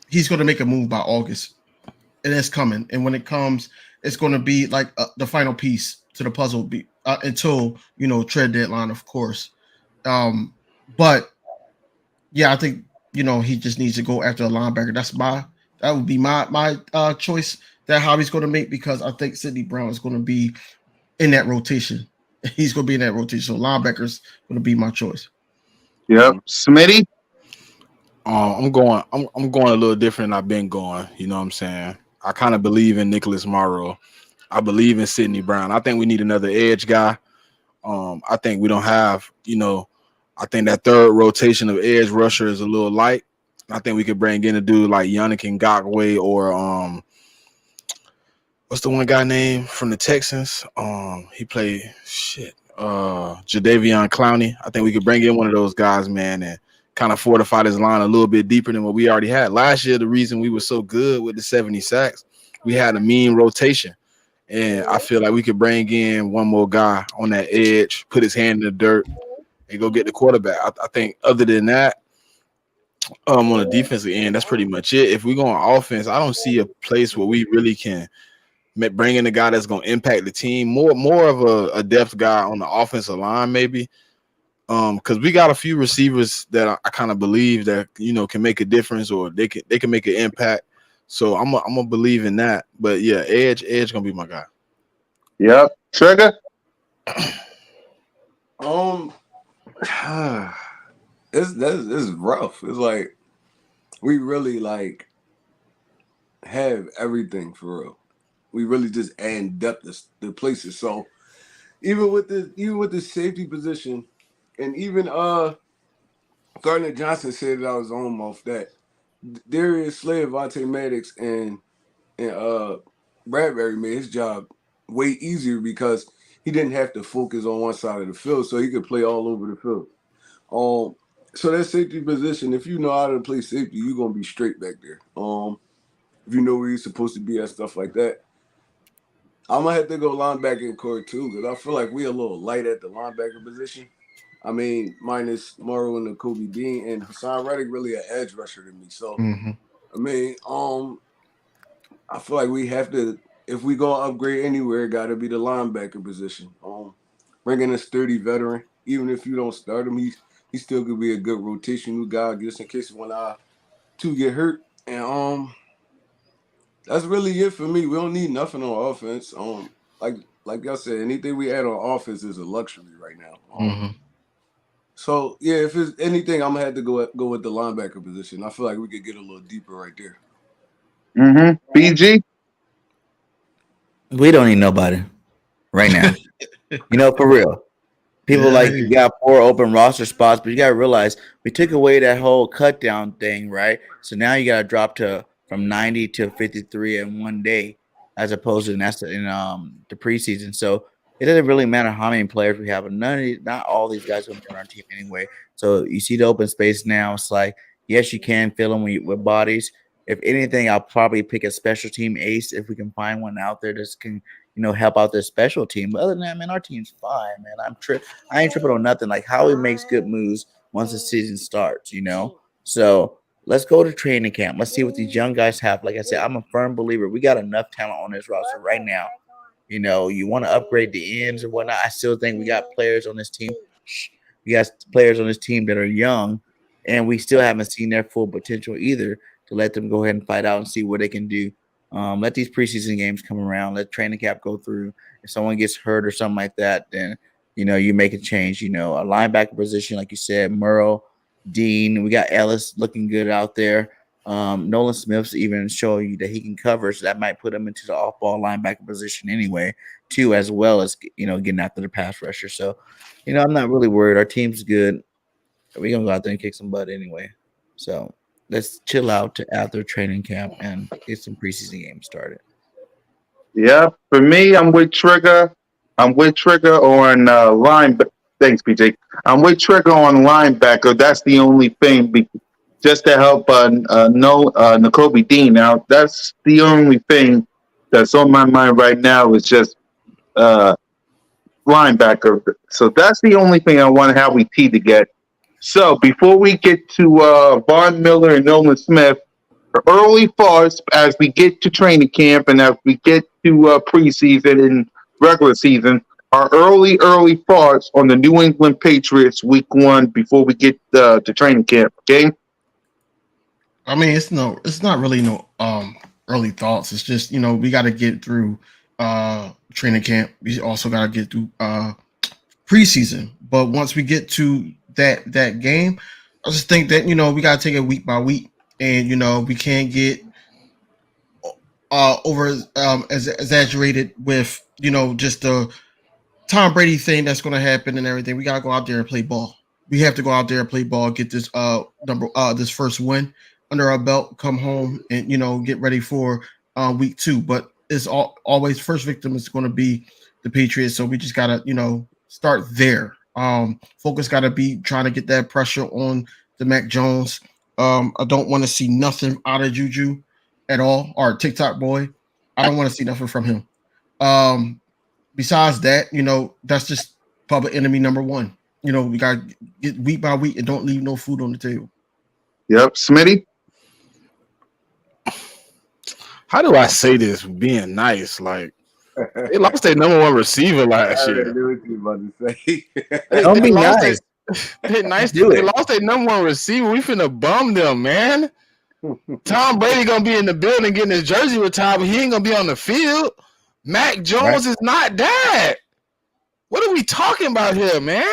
Speaker 4: he's going to make a move by August, and it's coming. And when it comes, it's going to be like the final piece to the puzzle. Until trade deadline, of course. But yeah, I think he just needs to go after a linebacker. That would be my choice that Hobby's going to make, because I think Sidney Brown is going to be in that rotation. He's going to be in that rotation. So linebackers going to be my choice.
Speaker 2: Yep. Smitty?
Speaker 3: I'm going a little different than I've been going. You know what I'm saying? I kind of believe in Nicholas Morrow. I believe in Sidney Brown. I think we need another edge guy. I think we don't have, I think that third rotation of edge rusher is a little light. I think we could bring in a dude like Yannick Ngakoue or what's the one guy name from the Texans? He played Jadeveon Clowney. I think we could bring in one of those guys, man, and kind of fortify this line a little bit deeper than what we already had. Last year, the reason we were so good with the 70 sacks, we had a mean rotation. And I feel like we could bring in one more guy on that edge, put his hand in the dirt, and go get the quarterback. I think other than that, on the defensive end, that's pretty much it. If we go on offense, I don't see a place where we really can bring in a guy that's going to impact the team. More of a depth guy on the offensive line, maybe. Because we got a few receivers that I kind of believe that can make a difference, or they can make an impact. So I'm gonna believe in that. But yeah, edge gonna be my guy.
Speaker 2: Yep. Trigger?
Speaker 5: It's rough. It's like we really like have everything for real. We really just add depth the places. So even with the safety position, and even Gardner Johnson said it out his own mouth that Darius Slay, Vontae Maddox, and Bradbury made his job way easier because he didn't have to focus on one side of the field, so he could play all over the field. So that safety position, if you know how to play safety, you're gonna be straight back there. If you know where you're supposed to be and stuff like that. I'm gonna have to go linebacker in court too, because I feel like we're a little light at the linebacker position. I mean, minus Morrow and N'Kobe Dean, and Hassan Reddick really an edge rusher to me. So, I mean, I feel like we have to, if we go upgrade anywhere, it got to be the linebacker position. Bringing a sturdy veteran, even if you don't start him, he still could be a good rotational guy just in case when two get hurt. And that's really it for me. We don't need nothing on offense. Like y'all said, anything we add on offense is a luxury right now. So yeah, if it's anything, I'm gonna have to go with the linebacker position. I feel like we could get a little deeper right there.
Speaker 2: BG?
Speaker 1: We don't need nobody right now. For real. People you got 4 open roster spots, but you gotta realize we took away that whole cut down thing, right? So now you gotta drop from 90 to 53 in one day, as opposed to in the preseason. So it doesn't really matter how many players we have, not all these guys are gonna be on our team anyway. So you see the open space now. It's like, yes, you can fill them with bodies. If anything, I'll probably pick a special team ace if we can find one out there that can help out their special team. But other than that, man, our team's fine, man. I ain't tripping on nothing. Like Howie makes good moves once the season starts, So let's go to training camp. Let's see what these young guys have. Like I said, I'm a firm believer. We got enough talent on this roster right now. You want to upgrade the ends or whatnot. I still think we got players on this team. We got players on this team that are young, and we still haven't seen their full potential either to let them go ahead and fight out and see what they can do. Let these preseason games come around. Let training camp go through. If someone gets hurt or something like that, then you make a change. A linebacker position, like you said, Murrow, Dean. We got Ellis looking good out there. Nolan Smith's even showing you that he can cover, so that might put him into the off-ball linebacker position anyway, too, as well as getting after the pass rusher. So, I'm not really worried. Our team's good. We're gonna go out there and kick some butt anyway. So let's chill out to after training camp and get some preseason games started.
Speaker 2: Yeah, for me, I'm with Trigger. I'm with Trigger on line. Thanks, PJ. I'm with Trigger on linebacker. That's the only thing, just to help no N'Kobe Dean out. That's the only thing that's on my mind right now is just uh, linebacker. So that's the only thing I want Howie T to get. So before we get to Von Miller and Nolan Smith, early thoughts as we get to training camp and as we get to preseason and regular season, our early thoughts on the New England Patriots week 1 before we get to training camp. Okay.
Speaker 4: I mean, it's not really no early thoughts. It's just we got to get through training camp. We also got to get through preseason. But once we get to that game, I just think that we got to take it week by week, and we can't get over as exaggerated with just the Tom Brady thing that's going to happen and everything. We got to go out there and play ball. We have to go out there and play ball, get this this first win under our belt, come home and get ready for week 2. But it's always first victim is going to be the Patriots, so we just gotta start there. Focus got to be trying to get that pressure on the Mac Jones. I don't want to see nothing out of Juju at all, or TikTok boy. I don't want to see nothing from him. Besides that, that's just public enemy number 1. We got to get week by week and don't leave no food on the table.
Speaker 2: Yep. Smitty?
Speaker 3: How do I say this being nice? Like, they lost their number 1 receiver last year.
Speaker 5: I knew what you were about to say.
Speaker 1: Don't be nice.
Speaker 3: They lost their number 1 receiver. We finna bum them, man. Tom Brady gonna be in the building getting his jersey retired, but he ain't gonna be on the field. Mac Jones is not that. What are we talking about here, man?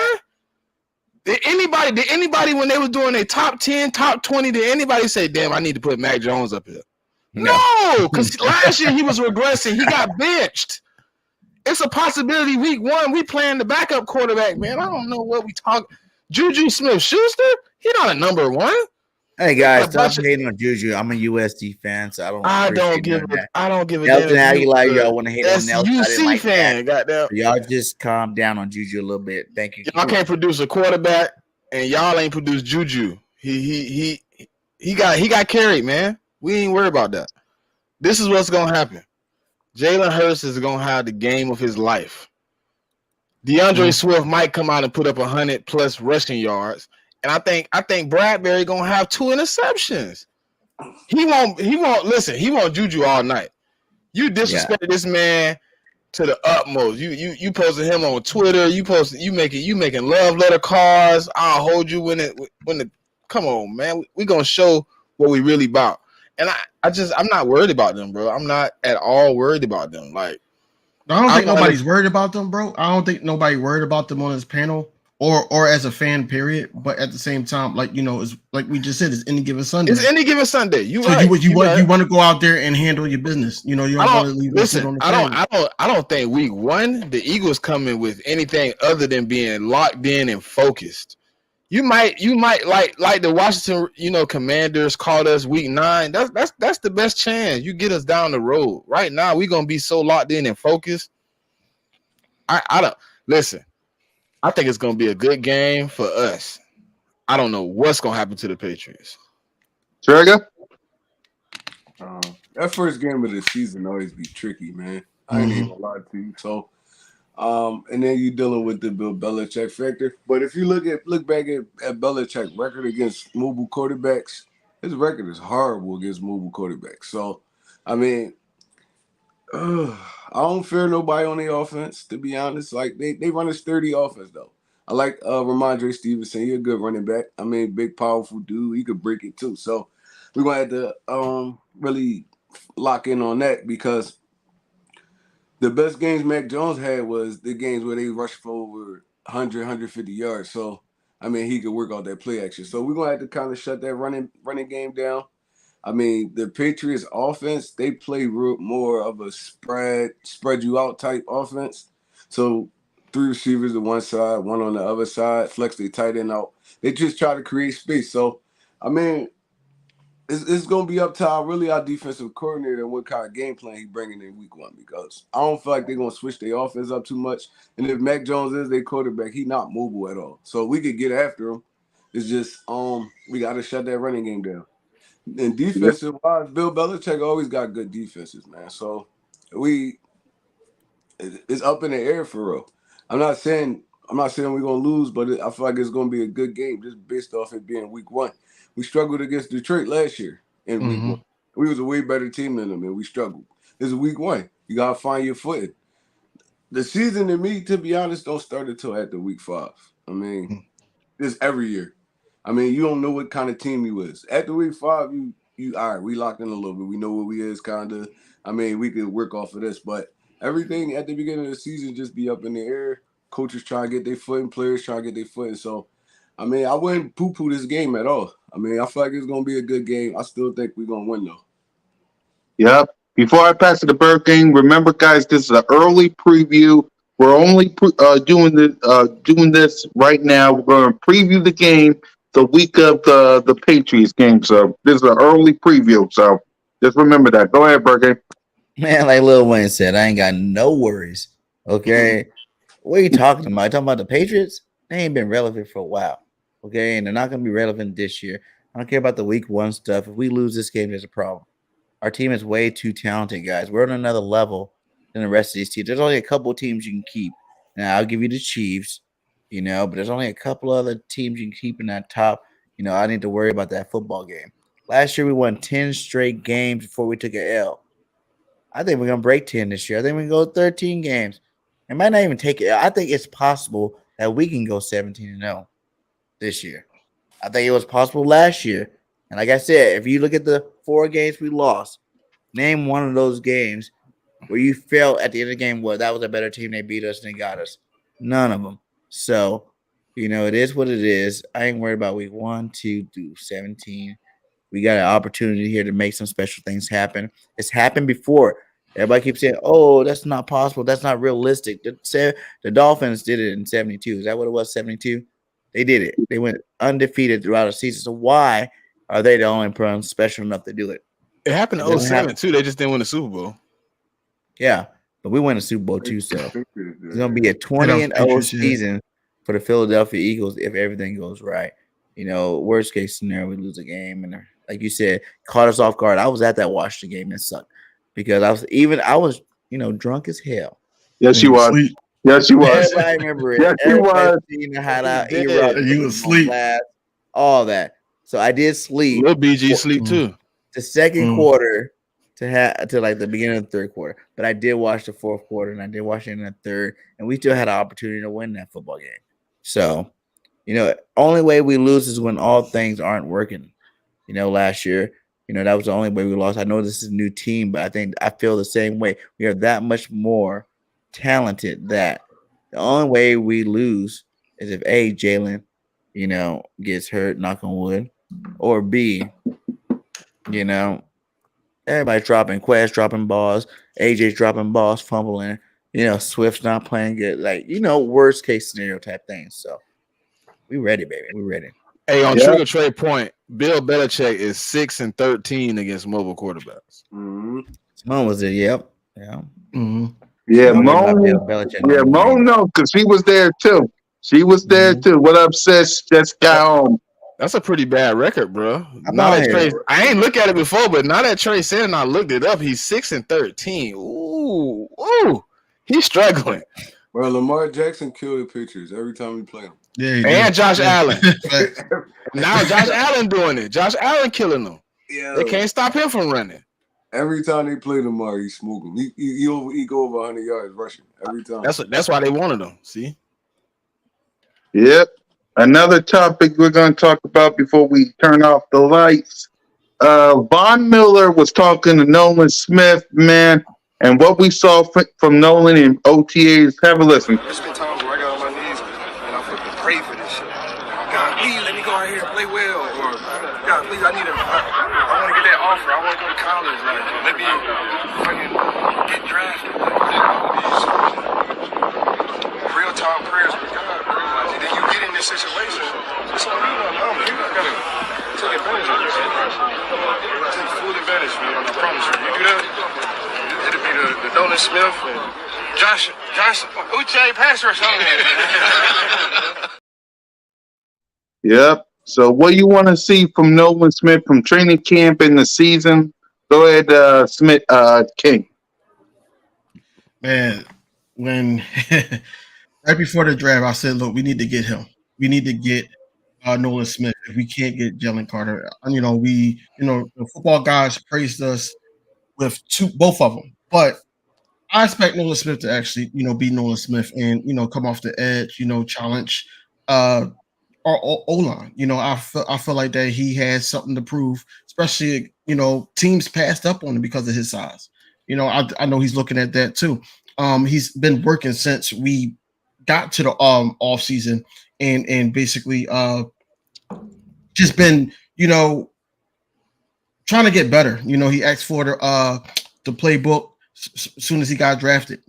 Speaker 3: Did anybody when they was doing their top 10, top 20, did anybody say, damn, I need to put Mac Jones up here? No, because last year he was regressing. He got benched. It's a possibility week 1 we playing the backup quarterback, man. I don't know what we talk. Juju Smith-Schuster, he not a number 1.
Speaker 1: Hey guys, stop hating on Juju. I'm a USD fan, so
Speaker 3: I don't give a
Speaker 1: Nelson
Speaker 3: damn.
Speaker 1: Aguilar, y'all want to hate on Nelson.
Speaker 3: UC fan, goddamn.
Speaker 1: Y'all just calm down on Juju a little bit. Thank you.
Speaker 3: Y'all can't produce a quarterback, and y'all ain't produced Juju. He got carried, man. We ain't worried about that. This is what's gonna happen. Jalen Hurts is gonna have the game of his life. DeAndre Swift might come out and put up 100+ rushing yards. And I think Bradbury gonna have 2 interceptions. He won't listen. He won't Juju all night. You disrespected this man to the utmost. You posted him on Twitter. You making love letter cards. I'll hold you when the come on, man. We gonna show what we really about. And I'm not worried about them, bro. I'm not at all worried about them. Like,
Speaker 4: I don't think nobody's worried about them, bro. I don't think nobody worried about them on this panel. Or as a fan, period. But at the same time, it's like we just said, it's any given Sunday.
Speaker 3: It's any given Sunday. You
Speaker 4: want to go out there and handle your business. You don't want to leave
Speaker 3: listen.
Speaker 4: On the
Speaker 3: I don't think week 1 the Eagles coming with anything other than being locked in and focused. You might like the Washington Commanders called us week 9. That's the best chance you get us down the road. Right now we're gonna be so locked in and focused. I don't listen. I think it's going to be a good game for us. I don't know what's going to happen to the Patriots.
Speaker 2: Trigger?
Speaker 5: That first game of the season always be tricky, man. I ain't even gonna lie to you. So, and then you dealing with the Bill Belichick factor. But if you look back at Belichick's record against mobile quarterbacks, his record is horrible against mobile quarterbacks. So, I mean, I don't fear nobody on the offense, to be honest. Like, they run a sturdy offense, though. I like Ramondre Stevenson. He's a good running back. I mean, big, powerful dude. He could break it, too. So, we're going to have to really lock in on that because the best games Mac Jones had was the games where they rushed for over 100, 150 yards. So, I mean, he could work out that play action. So, we're going to have to kind of shut that running game down. I mean, the Patriots offense, they play more of a spread you out type offense. So 3 receivers on one side, one on the other side, flex they tight end out. They just try to create space. So, I mean, it's going to be up to our defensive coordinator and what kind of game plan he bringing in week 1, because I don't feel like they're going to switch their offense up too much. And if Mac Jones is their quarterback, he not mobile at all. So we could get after him. It's just we got to shut that running game down. And defensive wise, Bill Belichick always got good defenses, man. So it's up in the air for real. I'm not saying we're gonna lose, but I feel like it's gonna be a good game just based off it being week 1. We struggled against Detroit last year in week 1. We was a way better team than them, and we struggled. This is week 1. You gotta find your footing. The season, to me, to be honest, don't start until after week 5. I mean, it's every year. I mean, you don't know what kind of team you is. After week 5, you all right, we locked in a little bit. We know what we is kind of. I mean, we could work off of this, but everything at the beginning of the season just be up in the air. Coaches try to get their footing, players try to get their footing. So, I mean, I wouldn't poo-poo this game at all. I mean, I feel like it's going to be a good game. I still think we're going to win, though.
Speaker 2: Yep. Before I pass to the Bird game, remember, guys, this is an early preview. We're only doing this right now. We're going to preview the game the week of the Patriots game. So this is an early preview. So just remember that. Go ahead, Bird game.
Speaker 1: Man, like Lil Wayne said, I ain't got no worries. Okay. What are you talking about? You talking about the Patriots? They ain't been relevant for a while. Okay. And they're not going to be relevant this year. I don't care about the week 1 stuff. If we lose this game, there's a problem. Our team is way too talented, guys. We're on another level than the rest of these teams. There's only a couple of teams you can keep. Now, I'll give you the Chiefs, but there's only a couple other teams you can keep in that top. I need to worry about that football game. Last year, we won 10 straight games before we took an L. I think we're going to break 10 this year. I think we can go 13 games. It might not even take it. I think it's possible that we can go 17-0 this year. I think it was possible last year. And like I said, if you look at the 4 games we lost, name one of those games where you felt at the end of the game, well, that was a better team. They beat us and they got us. None of them. So, it is what it is. I ain't worried about week 1, 2 through 17. We got an opportunity here to make some special things happen. It's happened before. Everybody keeps saying, oh, that's not possible. That's not realistic. The Dolphins did it in 72. Is that what it was, 72? They did it. They went undefeated throughout the season. So why are they the only person special enough to do it?
Speaker 3: It happened in 07 too. They just didn't win the Super Bowl.
Speaker 1: Yeah, but we win the Super Bowl too. So it's going to be a 20-0 season for the Philadelphia Eagles if everything goes right. Worst case scenario, we lose a game. And like you said, caught us off guard. I was at that Washington game and sucked because I was drunk as hell.
Speaker 2: Yes, you was. Yes, you was.
Speaker 1: Everybody remember it.
Speaker 2: Yes, you was.
Speaker 1: Seen the hideout.
Speaker 4: You was asleep.
Speaker 1: All that. So I did sleep.
Speaker 3: Little BG sleep too.
Speaker 1: The second quarter to like the beginning of the third quarter. But I did watch the fourth quarter and I did watch it in the third. And we still had an opportunity to win that football game. So, only way we lose is when all things aren't working. Last year, that was the only way we lost. I know this is a new team, but I feel the same way. We are that much more talented that the only way we lose is if A, Jalen, gets hurt, knock on wood, or B, everybody's dropping, Quest dropping balls, AJ's dropping balls, fumbling, Swift's not playing good, like, worst case scenario type things. So we ready, baby. We ready.
Speaker 3: Hey, on trigger trade point, Bill Belichick is 6-13 against mobile quarterbacks.
Speaker 1: Simone was there, yep. Yeah.
Speaker 2: Mm-hmm. Yeah, Mo knows because she was there too. She was there too. What up, sis? Just got home.
Speaker 3: That's a pretty bad record, bro. I ain't look at it before, but now that Trey said and I looked it up, he's 6-13. Ooh, he's struggling.
Speaker 5: Bro, Lamar Jackson killed the Patriots every time we play him.
Speaker 3: Yeah, and Josh Allen. Now Josh Allen doing it. Josh Allen killing them. Yeah, they can't stop him from running.
Speaker 5: Every time they play Lamar, he smoke him. He go over 100 yards rushing every time.
Speaker 3: That's why they wanted him. See.
Speaker 2: Yep. Another topic we're going to talk about before we turn off the lights. Von Miller was talking to Nolan Smith, man, and what we saw from Nolan in OTAs. Have a listen.
Speaker 6: There's been times where I got on my knees and I fucking pray for this shit. God, please let me go out here and play well, or God, please, I want to get that offer. I want to go to college. Like, maybe fucking get drafted. Real talk prayers with God, bro. Like, then you get in this situation. It's on you. You gotta take advantage of this. Take full advantage, man. I promise you. You do that, it'll be the Nolan Smith and Josh Uche pass rush on there.
Speaker 2: Yep. So what you want to see from Nolan Smith from training camp in the season? Go ahead, Smith King.
Speaker 4: Man, when right before the draft, I said, look, we need to get him. We need to get Nolan Smith. If we can't get Jalen Carter, the football guys praised us with both of them. But I expect Nolan Smith to actually, be Nolan Smith and, come off the edge, challenge our O-line. I feel like that he has something to prove, especially, teams passed up on him because of his size. I know he's looking at that too. He's been working since we got to the off season and basically just been, trying to get better. He asked for the playbook as soon as he got drafted.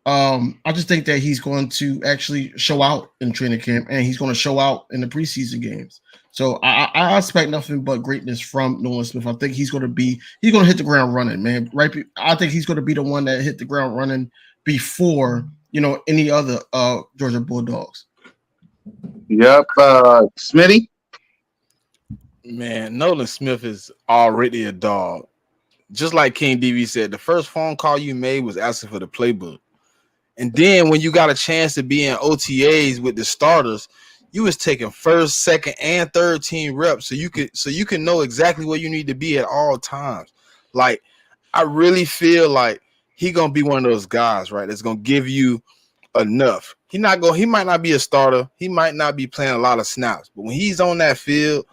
Speaker 4: I just think that he's going to actually show out in training camp and he's going to show out in the preseason games. So I expect nothing but greatness from Nolan Smith. I think he's going to hit the ground running, man. Right? I think he's going to be the one that hit the ground running before any other Georgia Bulldogs.
Speaker 2: Yep, Smitty.
Speaker 3: Man, Nolan Smith is already a dog. Just like King DV said, the first phone call you made was asking for the playbook. And then when you got a chance to be in OTAs with the starters, you was taking first, second, and third team reps so you can know exactly where you need to be at all times. Like, I really feel like he gonna be one of those guys, right? That's gonna give you enough. He might not be a starter, he might not be playing a lot of snaps, but when he's on that field,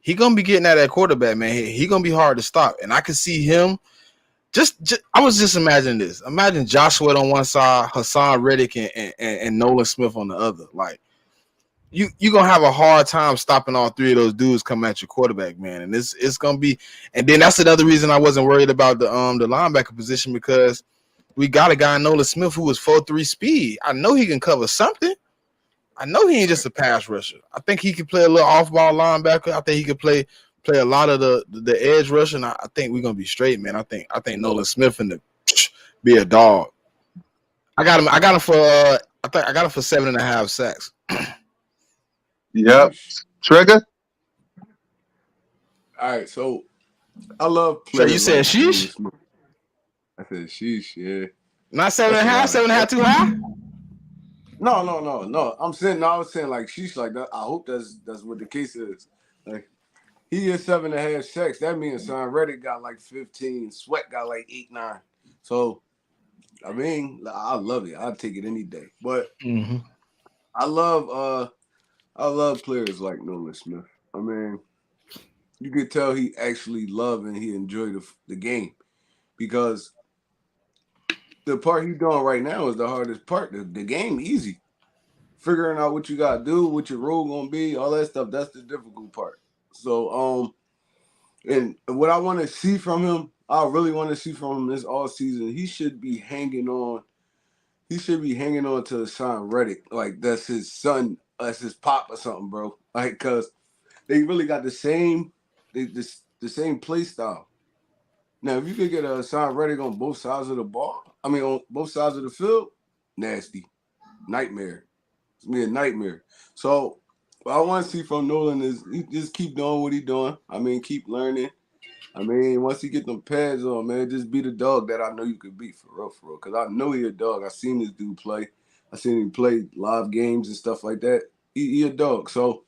Speaker 3: he gonna be getting at that quarterback, man. He gonna be hard to stop. And I can see him. I was just imagining this. Imagine Joshua on one side, Hassan Reddick and Nolan Smith on the other. Like, you gonna have a hard time stopping all three of those dudes coming at your quarterback, man. And it's gonna be. And then that's another reason I wasn't worried about the linebacker position, because we got a guy, Nolan Smith, who was 4.3 speed. I know he can cover something. I know he ain't just a pass rusher. I think he can play a little off-ball linebacker. I think he could play a lot of the edge rush, and I think we're gonna be straight, man. I think Nolan Smith and be a dog. I got him for I got him for 7.5 sacks.
Speaker 2: Yep. Trigger.
Speaker 5: All right, so I love
Speaker 3: So
Speaker 5: players.
Speaker 3: you said sheesh?
Speaker 5: I said sheesh, yeah.
Speaker 3: Not 7.5, 7.5 too high?
Speaker 5: No. I was saying like sheesh like that. I hope that's what the case is. Like, he is 7.5 sacks. That means Son Reddick got like 15. Sweat got like 8, 9. So, I mean, I love it. I'll take it any day. But I love players like Nolan Smith. I mean, you could tell he actually loved and he enjoyed the game, because the part he's doing right now is the hardest part. The game easy. Figuring out what you gotta do, what your role gonna be, all that stuff, that's the difficult part. So, and what I want to see from him, I really want to see from him this all season, he should be hanging on. He should be hanging on to Hassan Reddick. Like, that's his son, that's his pop or something, bro. Like, cause they really got the same play style. Now, if you could get a Hassan Reddick on both sides of the ball, on both sides of the field, nasty. Nightmare. It's me a nightmare. So what I want to see from Nolan is he just keep doing what he's doing. Keep learning. Once he get them pads on, man, just be the dog that I know you could be, for real. Because I know he a dog. I seen this dude play. I seen him play live games and stuff like that. He a dog. So,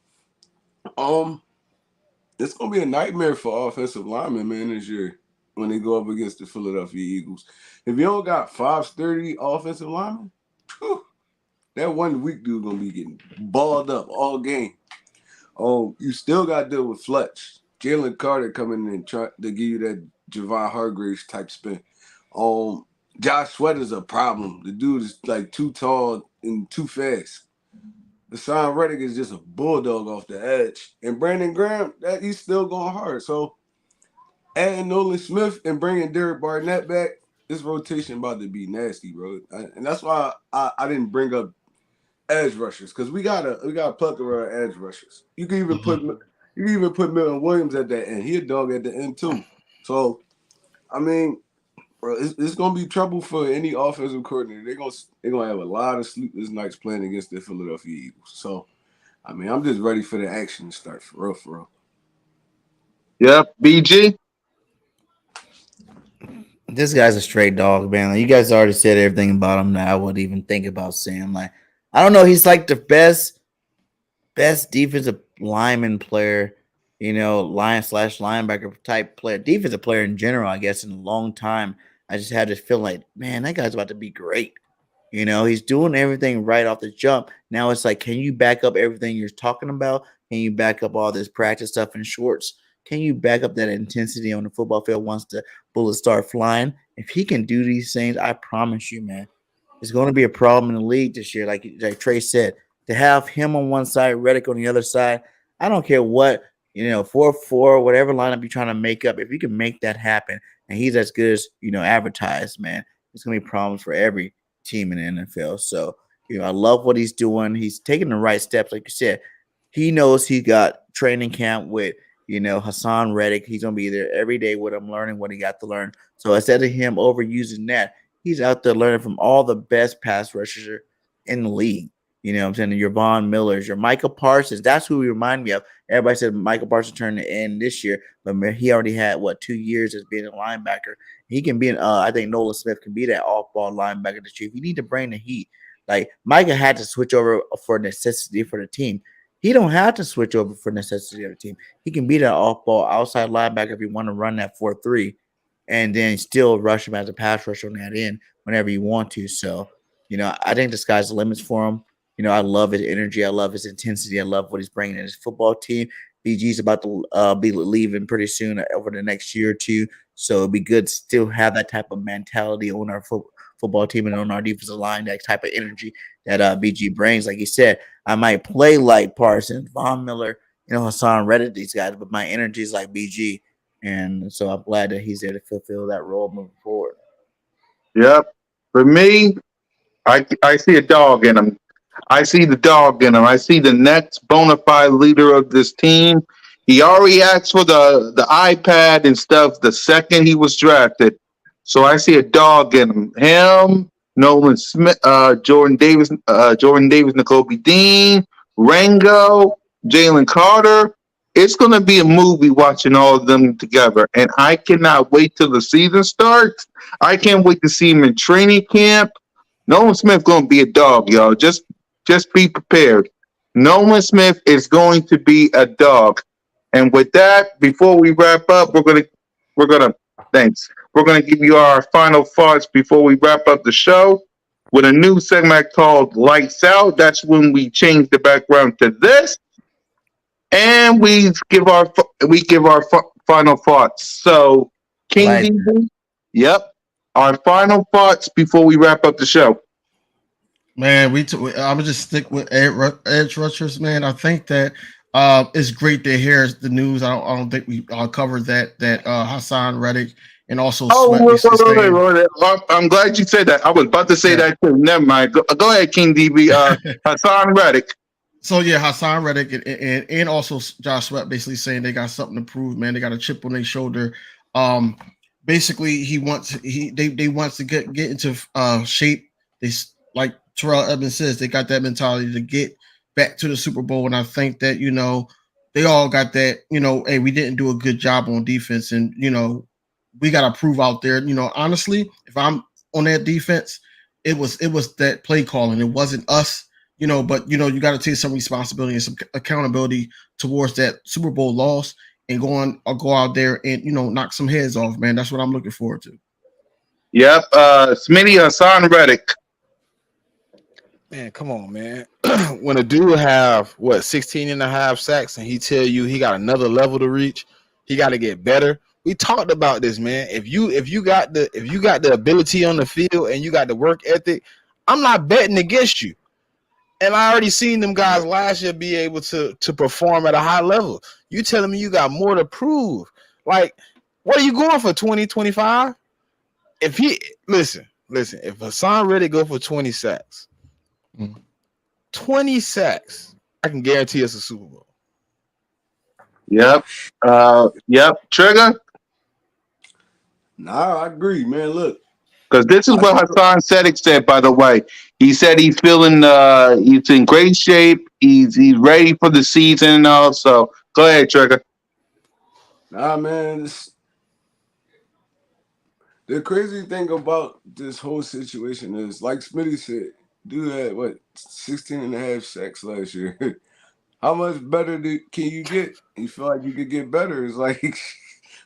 Speaker 5: it's gonna be a nightmare for offensive linemen, man, this year when they go up against the Philadelphia Eagles. If you don't got 530 offensive linemen, that 1 week dude gonna be getting balled up all game. You still got to deal with Fletch. Jalen Carter coming in and try to give you that Javon Hargraves type spin. Josh Sweat is a problem. The dude is like too tall and too fast. Hassan Reddick is just a bulldog off the edge. And Brandon Graham, he's still going hard. So adding Nolan Smith and bringing Derek Barnett back, this rotation about to be nasty, bro. And that's why I didn't bring up edge rushers because we got a plethora of edge rushers. You can even put Milton Williams at that end. He a dog at the end too. So I mean, bro, it's gonna be trouble for any offensive coordinator. They're gonna have a lot of sleepless nights playing against the Philadelphia Eagles. So I mean, I'm just ready for the action to start for real, for real.
Speaker 2: Yep, BG.
Speaker 1: This guy's a straight dog, man. Like, you guys already said everything about him that I would even think about saying. Like, I don't know. He's like the best defensive lineman player, linebacker type player, defensive player in general, I guess, in a long time. I just had this feeling like, man, that guy's about to be great. He's doing everything right off the jump. Now it's like, can you back up everything you're talking about? Can you back up all this practice stuff in shorts? Can you back up that intensity on the football field once the bullets start flying? If he can do these things, I promise you, man, it's going to be a problem in the league this year. Like Trey said, to have him on one side, Reddick on the other side, I don't care what, 4-4, whatever lineup you're trying to make up. If you can make that happen and he's as good as, advertised, man, it's going to be problems for every team in the NFL. So, I love what he's doing. He's taking the right steps. Like you said, he knows he got training camp with, Hassan Reddick. He's going to be there every day with him, learning what he got to learn. So instead of him overusing that, he's out there learning from all the best pass rushers in the league. I'm saying your Von Millers, your Micah Parsons. That's who he remind me of. Everybody said Micah Parsons turned to end this year, but he already had 2 years as being a linebacker. He can be I think Nolan Smith can be that off-ball linebacker this year. If you need to bring the heat, like Micah had to switch over for necessity for the team. He don't have to switch over for necessity of the team. He can be that off-ball outside linebacker if you want to run that 4-3, and then still rush him as a pass rusher on that end whenever you want to. So, I think the sky's the limits for him. I love his energy. I love his intensity. I love what he's bringing in his football team. BG's about to be leaving pretty soon over the next year or two. So it'd be good to still have that type of mentality on our football team and on our defensive line, that type of energy that BG brings. Like you said, I might play like Parsons, Von Miller, Hassan Reddick, these guys, but my energy is like BG. And so I'm glad that he's there to fulfill that role moving forward.
Speaker 2: Yep. For me, I see a dog in him. I see the dog in him. I see the next bona fide leader of this team. He already asked for the iPad and stuff the second he was drafted. So I see a dog in him. Him, Nolan Smith, Jordan Davis, N'Kobe Dean, Rango, Jalen Carter. It's going to be a movie watching all of them together. And I cannot wait till the season starts. I can't wait to see him in training camp. Nolan Smith going to be a dog, y'all. Just be prepared. Nolan Smith is going to be a dog. And with that, before we wrap up, we're gonna thanks. We're gonna give you our final thoughts before we wrap up the show with a new segment called Lights Out. That's when we change the background to this, and we give our final thoughts. So, King D, yep, our final thoughts before we wrap up the show.
Speaker 4: Man, I would just stick with edge rushers, man. I think that it's great to hear the news. I don't think we covered that Hassan Reddick and also
Speaker 2: wait. I'm glad you said that. I was about to say that too. Never mind. Go ahead, King DB. Hassan Reddick.
Speaker 4: So yeah, Hassan Reddick and also Josh Sweat basically saying they got something to prove, man. They got a chip on their shoulder. Basically, they wants to get into shape. They, like Terrell Evans says, they got that mentality to get back to the Super Bowl. And I think that, they all got that, hey, we didn't do a good job on defense. And, we got to prove out there, honestly, if I'm on that defense, it was that play calling. It wasn't us, but, you got to take some responsibility and some accountability towards that Super Bowl loss and go out there and, knock some heads off, man. That's what I'm looking forward to.
Speaker 2: Yep. Smitty, Hassan Reddick.
Speaker 3: Man, come on, man. When a dude have 16 and a half sacks and he tell you he got another level to reach, he got to get better. We talked about this, man. If you got the ability on the field and you got the work ethic, I'm not betting against you. And I already seen them guys last year be able to perform at a high level. You telling me you got more to prove? Like, What are you going for 20, 25? If he listen, if Hassan Reddick go for 20 sacks, 20 sacks, I can guarantee us a Super Bowl.
Speaker 2: Yep. Yep. Trigger.
Speaker 5: Nah, I agree, man. Look,
Speaker 2: Because this is
Speaker 5: I
Speaker 2: what
Speaker 5: think
Speaker 2: Hassan Sedek said, by the way. He said he's feeling he's in great shape. He's ready for the season and all. So go ahead, Trigger.
Speaker 5: nah, man. The crazy thing about this whole situation is, like Smitty said, dude had what 16 and a half sacks last year. How much better can you get? You feel like you could get better? It's like,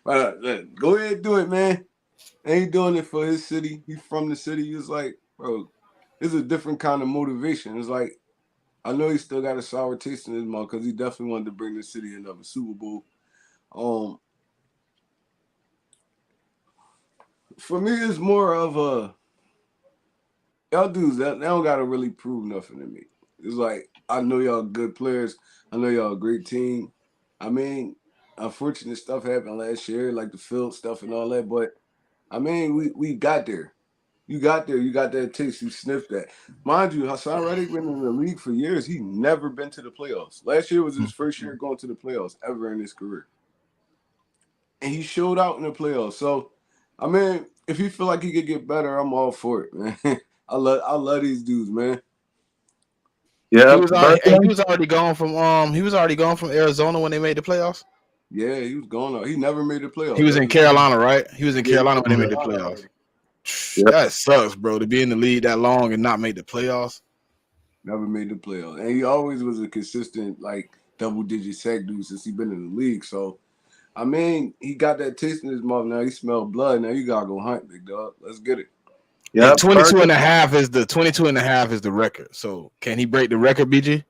Speaker 5: go ahead, do it, man. Ain't doing it for his city. He's from the city. It's like, bro, it's a different kind of motivation. It's like, I know he still got a sour taste in his mouth because he definitely wanted to bring the city another Super Bowl. For me, it's more of a y'all dudes that they don't gotta really prove nothing to me. It's like I know y'all good players. I know y'all a great team. I mean, unfortunate stuff happened last year, like the field stuff and all that. But I mean, we got there. You got there. You got that taste. You sniffed that. Mind you, Hassan Reddick been in the league for years. He never been to the playoffs. Last year was his first year going to the playoffs ever in his career, and he showed out in the playoffs. So, I mean, if he feel like he could get better, I'm all for it, man. I love these dudes, man.
Speaker 2: Yep.
Speaker 3: He
Speaker 2: Bertrand?
Speaker 3: was already gone from Arizona when they made the playoffs.
Speaker 5: Yeah, he was going on. He never made the
Speaker 3: He
Speaker 5: playoffs.
Speaker 3: was
Speaker 5: That
Speaker 3: in
Speaker 5: was his first.
Speaker 3: Carolina, right? He was in
Speaker 5: Yeah, he
Speaker 3: Carolina
Speaker 5: was
Speaker 3: when
Speaker 5: in
Speaker 3: they made the
Speaker 5: Carolina
Speaker 3: playoffs.
Speaker 5: already.
Speaker 2: Yep.
Speaker 3: That sucks, bro. To be in the league that long and not make the playoffs.
Speaker 5: Never made the playoffs, and he always was a consistent like double-digit sack dude since he been in the league. So I mean, he got that taste in his mouth. Now he smell blood. Now you gotta go hunt, big dog. Let's get it.
Speaker 3: And
Speaker 2: Yep.
Speaker 3: 22 and
Speaker 2: Bertrand?
Speaker 3: a half is the 22 and a half is the record. So can he break the record, BG?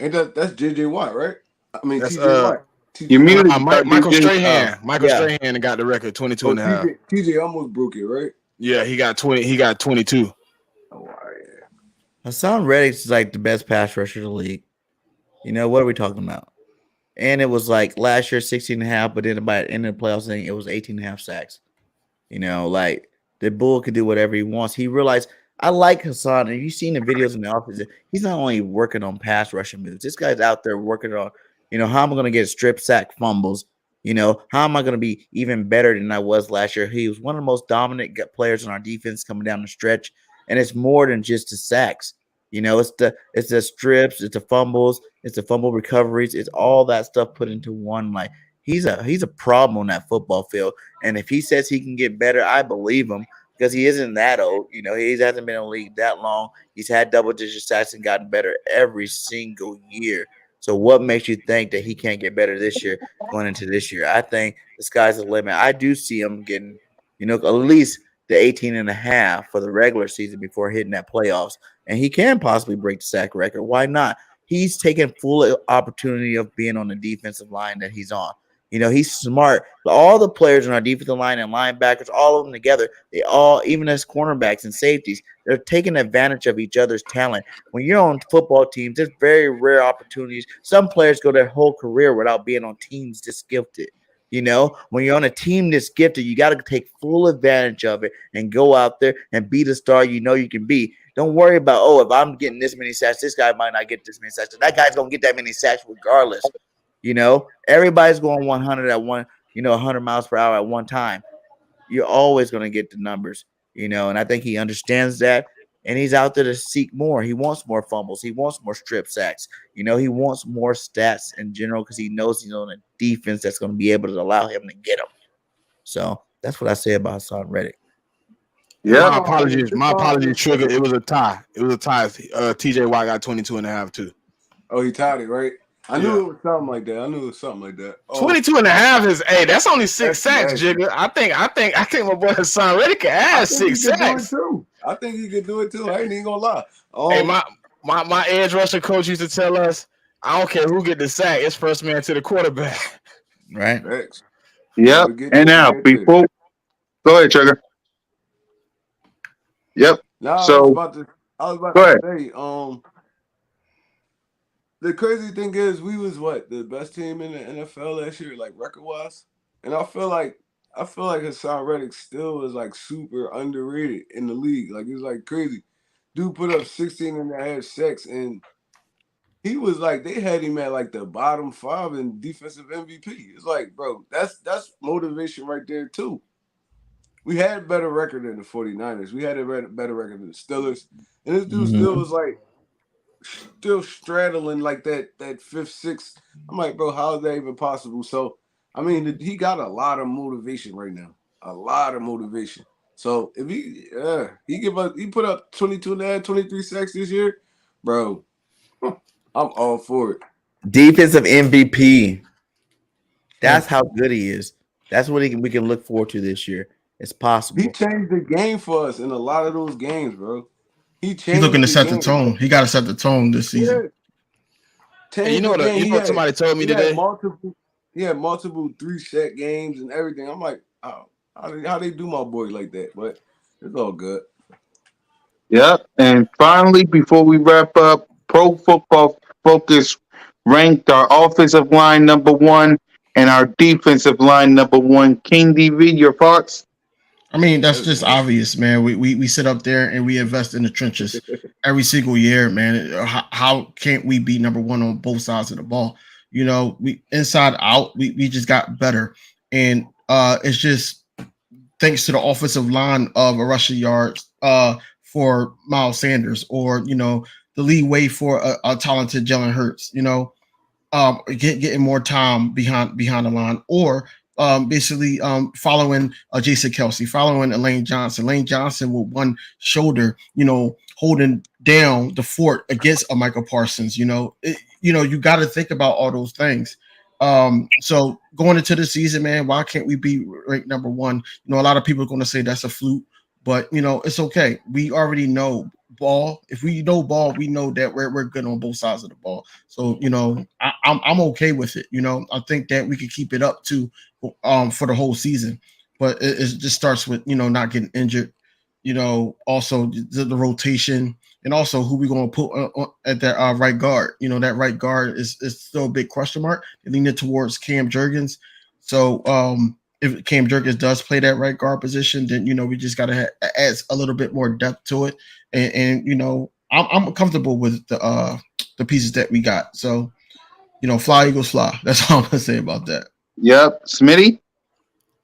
Speaker 5: Ain't that's JJ Watt, right? I mean
Speaker 3: That's
Speaker 5: TJ Watt.
Speaker 2: You
Speaker 5: TJ Watt.
Speaker 2: muted,
Speaker 3: Michael
Speaker 2: DJ.
Speaker 3: Strahan. Michael
Speaker 1: Yeah.
Speaker 3: Strahan got the record 22
Speaker 5: Oh,
Speaker 3: and a half.
Speaker 5: TJ almost broke it, right?
Speaker 3: Yeah, he got 22.
Speaker 5: Oh, all right.
Speaker 1: Hassan Reddick is like the best pass rusher in the league. You know, what are we talking about? And it was like last year 16 and a half, but then by the end of the playoffs thing, it was 18 and a half sacks. You know, like the bull could do whatever he wants. He realized I like Hassan, and you've seen the videos in the office. He's not only working on pass rushing moves. This guy's out there working on, how am I going to get strip sack fumbles? How am I going to be even better than I was last year? He was one of the most dominant players on our defense coming down the stretch, and it's more than just the sacks. It's the strips, it's the fumbles, it's the fumble recoveries, it's all that stuff put into one. Like he's a problem on that football field. And if he says he can get better, I believe him because he isn't that old. He hasn't been in the league that long. He's had double-digit sacks and gotten better every single year. So what makes you think that he can't get better this year going into this year? I think the sky's the limit. I do see him getting, at least the 18 and a half for the regular season before hitting that playoffs. And he can possibly break the sack record. Why not? He's taken full opportunity of being on the defensive line that he's on. He's smart. All the players on our defensive line and linebackers, all of them together, they all, even as cornerbacks and safeties, they're taking advantage of each other's talent. When you're on football teams, there's very rare opportunities. Some players go their whole career without being on teams this gifted. When you're on a team this gifted, you got to take full advantage of it and go out there and be the star you can be. Don't worry about, if I'm getting this many sacks, this guy might not get this many sacks. That guy's going to get that many sacks regardless. Everybody's going 100 at 100 miles per hour at one time. You're always going to get the numbers, and I think he understands that. And he's out there to seek more. He wants more fumbles. He wants more strip sacks. He wants more stats in general because he knows he's on a defense that's going to be able to allow him to get them. So that's what I say about Hassan Reddick.
Speaker 2: Yep.
Speaker 3: My apologies, Trigger. It was a tie. TJ Watt got 22 and a half too.
Speaker 5: Oh, he tied it, right? I knew it was something like that.
Speaker 3: 22 and a half is that's only 6 sacks,
Speaker 5: nasty.
Speaker 3: Jigger. I think my boy Hassan Reddick can add 6 sacks.
Speaker 5: I think he could do it too. I ain't even gonna lie.
Speaker 3: Hey, my edge rusher coach used to tell us, I don't care who get the sack, it's first man to the quarterback.
Speaker 1: Right.
Speaker 5: Thanks.
Speaker 2: Yep. And now, go ahead, Trigger. Yep.
Speaker 5: Now
Speaker 2: So
Speaker 5: I was about to say, the crazy thing is, we was what, the best team in the NFL last year, like record wise, and I feel like Hassan Reddick still is like super underrated in the league. Like it's like crazy. Dude put up 16 and a half sacks, and he was like they had him at like the bottom 5 in defensive MVP. It's like, bro, that's motivation right there too. We had a better record than the 49ers. We had a better record than the Steelers. And this dude still was like still straddling like that fifth, sixth. I'm like, bro, how is that even possible? So, I mean, he got a lot of motivation right now. A lot of motivation. So if he put up 22 and a half, 23 sacks this year, bro, I'm all for it.
Speaker 1: Defensive MVP. That's how good he is. That's what we can look forward to this year. It's
Speaker 5: He
Speaker 1: possible.
Speaker 5: changed the game for us in a lot of those games, bro.
Speaker 4: He's looking to set the tone. He got to set the tone this season.
Speaker 5: Yeah.
Speaker 3: Hey, you know what somebody told me today?
Speaker 5: He had multiple 3-set games and everything. I'm like, oh, how they do my boy like that? But it's all good.
Speaker 2: Yep. And finally, before we wrap up, Pro Football Focus ranked our offensive line number 1 and our defensive line number 1. King DV, your thoughts?
Speaker 4: I mean, that's just obvious, man. We sit up there and we invest in the trenches every single year, man. How can't we be number 1 on both sides of the ball? You know, we inside out, we just got better. And it's just thanks to the offensive line of a rushing yards for Miles Sanders, or the leeway for a talented Jalen Hurts, getting more time behind the line, or basically following Jason Kelsey, following Lane Johnson. Lane Johnson with one shoulder, holding down the fort against a Michael Parsons. You got to think about all those things. So going into the season, man, why can't we be ranked number 1? A lot of people are going to say that's a fluke, but it's okay. We already know ball. If we know ball, we know that we're good on both sides of the ball. So I'm okay with it. I think that we could keep it up to for the whole season, but it just starts with not getting injured. Also the rotation, and also who we going to put at that right guard. That right guard is still a big question mark. They lean it towards Cam Jurgens. So if Cam Jurgens does play that right guard position, then we just got to add a little bit more depth to it. And I'm comfortable with the pieces that we got. So fly Eagles fly. That's all I'm gonna say about that.
Speaker 2: Yep, Smitty.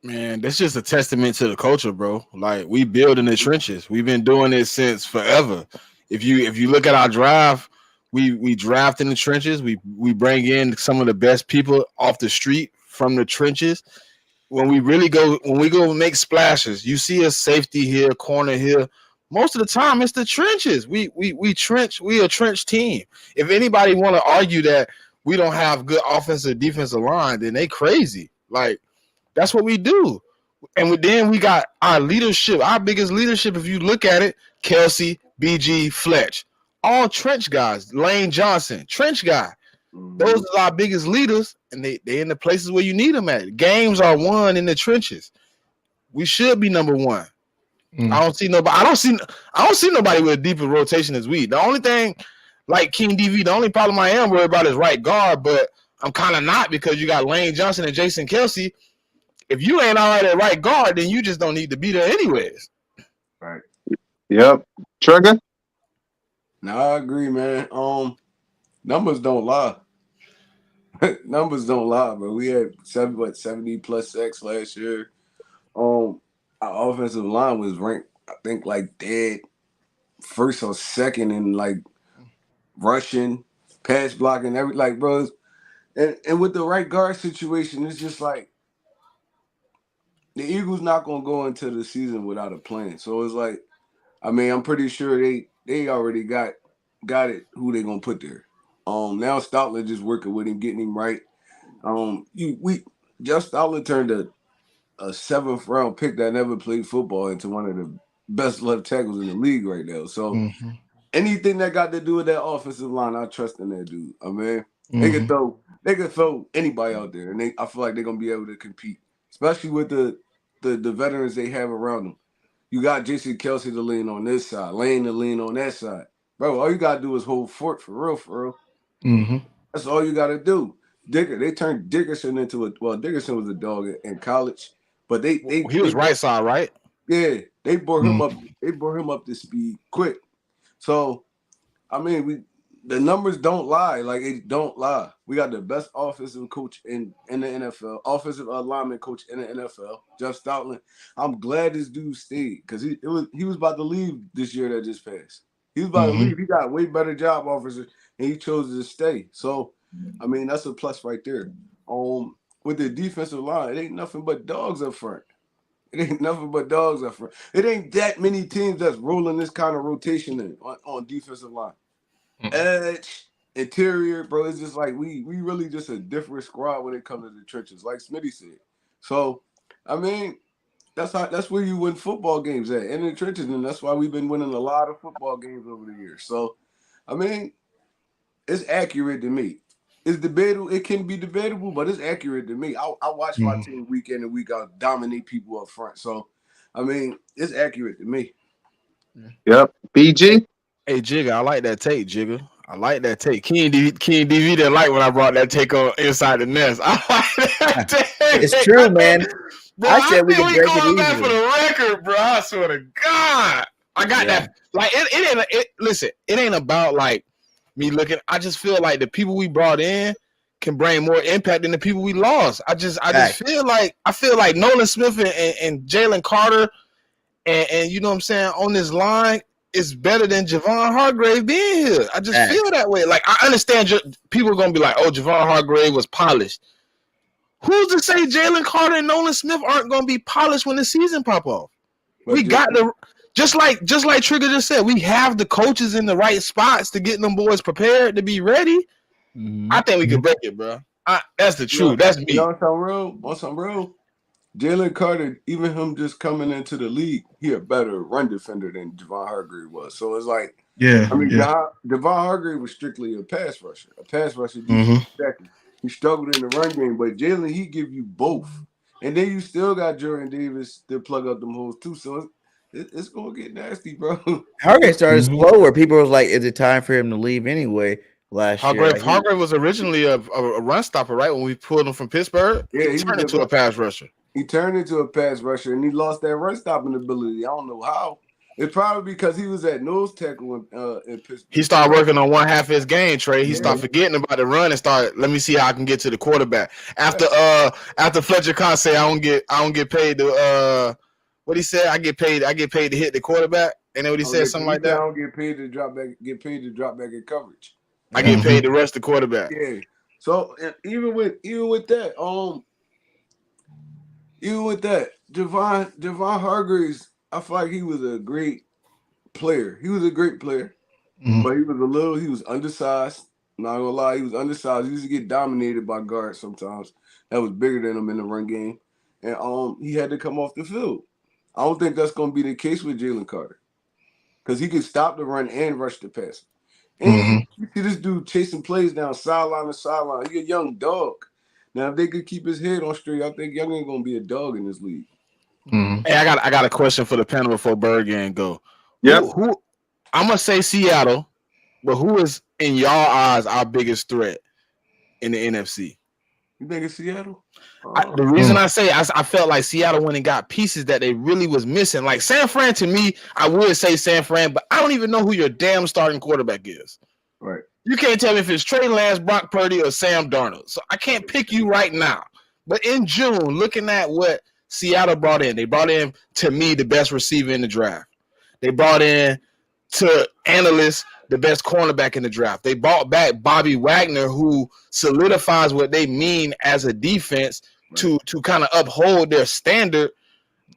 Speaker 3: Man, that's just a testament to the culture, bro. Like, we build in the trenches. We've been doing it since forever. If you look at our draft, we draft in the trenches. We bring in some of the best people off the street from the trenches. When we go make splashes, you see a safety here, corner here. Most of the time, it's the trenches. We trench. We a trench team. If anybody want to argue that we don't have good offensive defensive line, then they crazy. Like, that's what we do. And then we got our leadership, our biggest leadership. If you look at it, Kelsey, BG, Fletch, all trench guys. Lane Johnson, trench guy. Those are our biggest leaders, and they in the places where you need them at. Games are won in the trenches. We should be number 1. I don't see nobody. I don't see nobody with a deeper rotation as we. The only thing, like King DV, the only problem I am worried about is right guard, but I'm kind of not, because you got Lane Johnson and Jason Kelsey. If you ain't all right at right guard, then you just don't need to be there anyways.
Speaker 5: Right.
Speaker 2: Yep. Trigger.
Speaker 5: No, I agree, man. Numbers don't lie. Numbers don't lie, bro. We had 70 plus sacks last year. Our offensive line was ranked, I think, like dead first or second in like rushing, pass blocking, bro. And with the right guard situation, it's just like the Eagles not gonna go into the season without a plan. So it's like, I mean, I'm pretty sure they already got it who they gonna put there. Now Stoutland just working with him, getting him right. Just Stoutland turned a 7th round pick that never played football into one of the best left tackles in the league right now. So anything that got to do with that offensive line, I trust in that dude. I mean, they can throw anybody out there, and I feel like they're gonna be able to compete, especially with the veterans they have around them. You got Jason Kelsey to lean on this side, Lane to lean on that side. Bro, all you gotta do is hold fort for real, for real.
Speaker 4: Mm-hmm.
Speaker 5: That's all you got to do. They turned Dickerson into a Dickerson was a dog in college, but
Speaker 3: He was right side, right?
Speaker 5: they brought him up.
Speaker 4: Mm-hmm.
Speaker 5: They brought him up to speed quick. So I mean, the numbers don't lie. Like it don't lie. We got the best offensive coach in the NFL, offensive lineman coach in the NFL, Jeff Stoutland. I'm glad this dude stayed because he was about to leave this year that just passed. He was about to leave. He got way better job offers and he chose to stay. So, I mean, that's a plus right there. With the defensive line, it ain't nothing but dogs up front. It ain't nothing but dogs up front. It ain't that many teams that's rolling this kind of rotation in on defensive line. Edge, interior, bro. It's just like we really just a different squad when it comes to the trenches, like Smitty said. So, I mean, that's where you win football games at in the trenches, and that's why we've been winning a lot of football games over the years. So, I mean, it's accurate to me. It's debatable. It can be debatable, but it's accurate to me. I watch my team week in and week out dominate people up front. So, I mean, it's accurate to me.
Speaker 2: Yep. BG.
Speaker 3: Hey, Jigga, I like that take, Jigga. I like that take. King DV didn't like when I brought that take on Inside the Nest. I like that take.
Speaker 1: It's true, man.
Speaker 3: Bro,
Speaker 1: I said we
Speaker 3: think
Speaker 1: could
Speaker 3: we
Speaker 1: break it
Speaker 3: going back
Speaker 1: easily.
Speaker 3: for the record, bro. I swear to God. I got that. Like, listen, it ain't about like me looking. I just feel like the people we brought in can bring more impact than the people we lost. I just feel like Nolan Smith and Jalen Carter and you know what I'm saying on this line is better than Javon Hargrave being here. I just feel that way. Like, I understand people are gonna be like, oh, Javon Hargrave was polished. Who's to say Jalen Carter and Nolan Smith aren't gonna be polished when the season pop off?
Speaker 5: But
Speaker 3: We got the just like Trigger just said, we have the coaches in the right spots to get them boys prepared to be ready. I think we can break it, bro. That's the truth. That's me.
Speaker 5: You know on some real, Jalen Carter, even him just coming into the league, he a better run defender than Javon Hargrave was. So it's like, Javon Hargrave was strictly a pass rusher. Exactly. He struggled in the run game, but Jalen, he give you both. And then you still got Jordan Davis to plug up them holes too. So it's gonna get nasty, bro.
Speaker 1: Hargrave started slow where people was like, is it time for him to leave anyway? Last year,
Speaker 3: Hargrave was originally a run stopper, right? When we pulled him from Pittsburgh, he turned into a pass rusher.
Speaker 5: He turned into a pass rusher, and he lost that run stopping ability. I don't know how. It's probably because he was at nose tackle in Pittsburgh.
Speaker 3: He started working on one half of his game, Trey. He started forgetting about the run and started. Let me see how I can get to the quarterback. After Fletcher Cox said, I don't get paid to what he said. I get paid to hit the quarterback. And then what he said, something like that.
Speaker 5: I don't get paid to drop back. Get paid to drop back in coverage.
Speaker 3: I get paid to rush the quarterback.
Speaker 5: Yeah. So even with that, Javon Hargraves, I feel like he was a great player. He was a great player, but he was undersized. I'm not gonna lie, he was undersized. He used to get dominated by guards sometimes that was bigger than him in the run game, and he had to come off the field. I don't think that's gonna be the case with Jalen Carter because he can stop the run and rush the pass. And you see this dude chasing plays down sideline to sideline. He a young dog. Now, if they could keep his head on straight, I think Young ain't gonna be a dog in this league.
Speaker 3: Hey, I got a question for the panel before Bergen go.
Speaker 2: Yep.
Speaker 3: Who I'm gonna say Seattle, but who is in y'all eyes our biggest threat in the NFC?
Speaker 5: You think it's Seattle?
Speaker 3: The reason I say I felt like Seattle went and got pieces that they really was missing. Like San Fran, to me, I would say San Fran, but I don't even know who your damn starting quarterback is.
Speaker 5: Right.
Speaker 3: You can't tell me if it's Trey Lance, Brock Purdy, or Sam Darnold. So I can't pick you right now. But in June, looking at what Seattle brought in, they brought in, to me, the best receiver in the draft. They brought in, to analysts, the best cornerback in the draft. They brought back Bobby Wagner, who solidifies what they mean as a defense to kind of uphold their standard.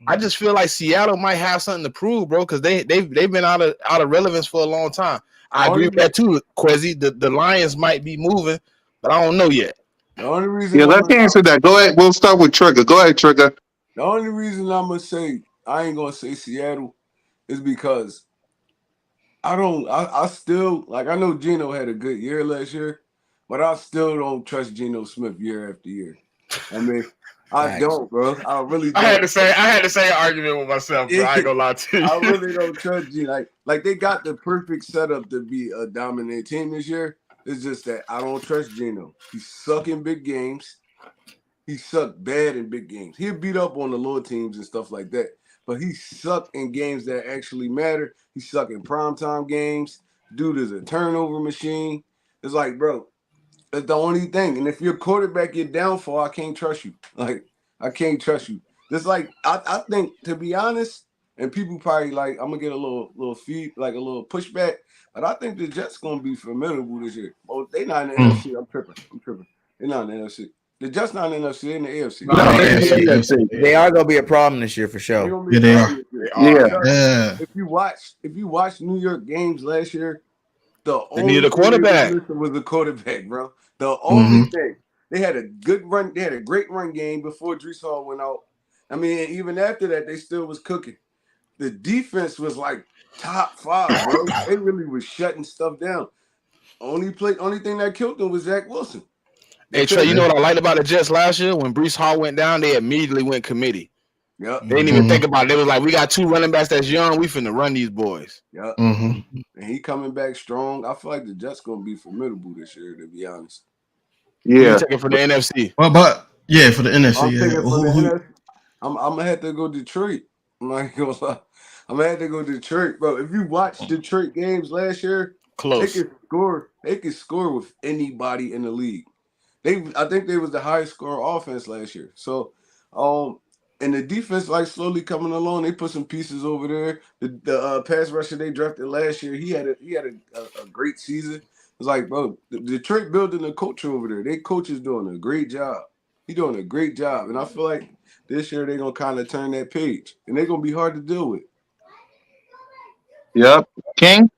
Speaker 3: I just feel like Seattle might have something to prove, bro, because they've been out of relevance for a long time. I agree with that too, Quezzy. The Lions might be moving, but I don't know yet.
Speaker 5: The only reason
Speaker 2: let's answer that. Go ahead. We'll start with Trigger. Go ahead, Trigger.
Speaker 5: The only reason I'm gonna say I ain't gonna say Seattle is because I still like I know Geno had a good year last year, but I still don't trust Geno Smith year after year. I mean, I don't, bro. I really don't.
Speaker 3: I had the same argument with myself, bro. I ain't gonna lie to you.
Speaker 5: I really don't trust Geno. Like they got the perfect setup to be a dominant team this year, It's just that I don't trust Geno. He suck in big games. He sucked bad in big games. He'll beat up on the little teams and stuff like that. But he sucked in games that actually matter. He sucked in primetime games. Dude is a turnover machine. It's like, bro, that's the only thing. And if your quarterback get downfall, I can't trust you. Like, I can't trust you. Just like I think, to be honest, and people probably like, I'm gonna get a little feed, like a little pushback. But I think the Jets gonna be formidable this year. Oh, they not in the NFC. I'm tripping. They're not in the NFC. The Jets not in the NFC, they're in the AFC.
Speaker 4: No,
Speaker 2: AFC.
Speaker 1: They are gonna be a problem this year for
Speaker 5: They're
Speaker 1: sure.
Speaker 5: gonna be
Speaker 4: Yeah, they are.
Speaker 5: this year.
Speaker 2: Yeah.
Speaker 5: Because
Speaker 4: Yeah.
Speaker 5: if you watch New York games last year, the
Speaker 3: They
Speaker 5: only
Speaker 3: needed a
Speaker 5: thing they
Speaker 3: quarterback.
Speaker 5: was missing was a quarterback, bro. The only thing. They had a good run. They had a great run game before Drees Hall went out. I mean, even after that, they still was cooking. The defense was like top 5, bro. They really was shutting stuff down. Only thing that killed them was Zach Wilson.
Speaker 3: Hey Trey, you know what I liked about the Jets last year? When Brees Hall went down, they immediately went committee.
Speaker 5: Yep.
Speaker 3: They didn't even think about it. They was like, we got 2 running backs that's young. We finna run these boys.
Speaker 5: Yep.
Speaker 4: Mhm.
Speaker 5: And he coming back strong. I feel like the Jets gonna be formidable this year, to be honest.
Speaker 3: Who
Speaker 2: Yeah.
Speaker 3: you taking for the NFC?
Speaker 4: But yeah, for the NFC,
Speaker 5: I'm
Speaker 4: yeah.
Speaker 5: thinking for the NFC. I'm gonna have to go Detroit. I'm not gonna lie. I'm gonna have to go Detroit, bro. If you watch Detroit games last year,
Speaker 3: Close.
Speaker 5: they could score with anybody in the league. I think they was the highest scoring offense last year. So, and the defense like slowly coming along. They put some pieces over there. The pass rusher they drafted last year, he had a great season. It's like, bro, Detroit building a culture over there. Their coach is doing a great job. He's doing a great job, and I feel like this year they're gonna kind of turn that page, and they're gonna be hard to deal with.
Speaker 2: Yep. King?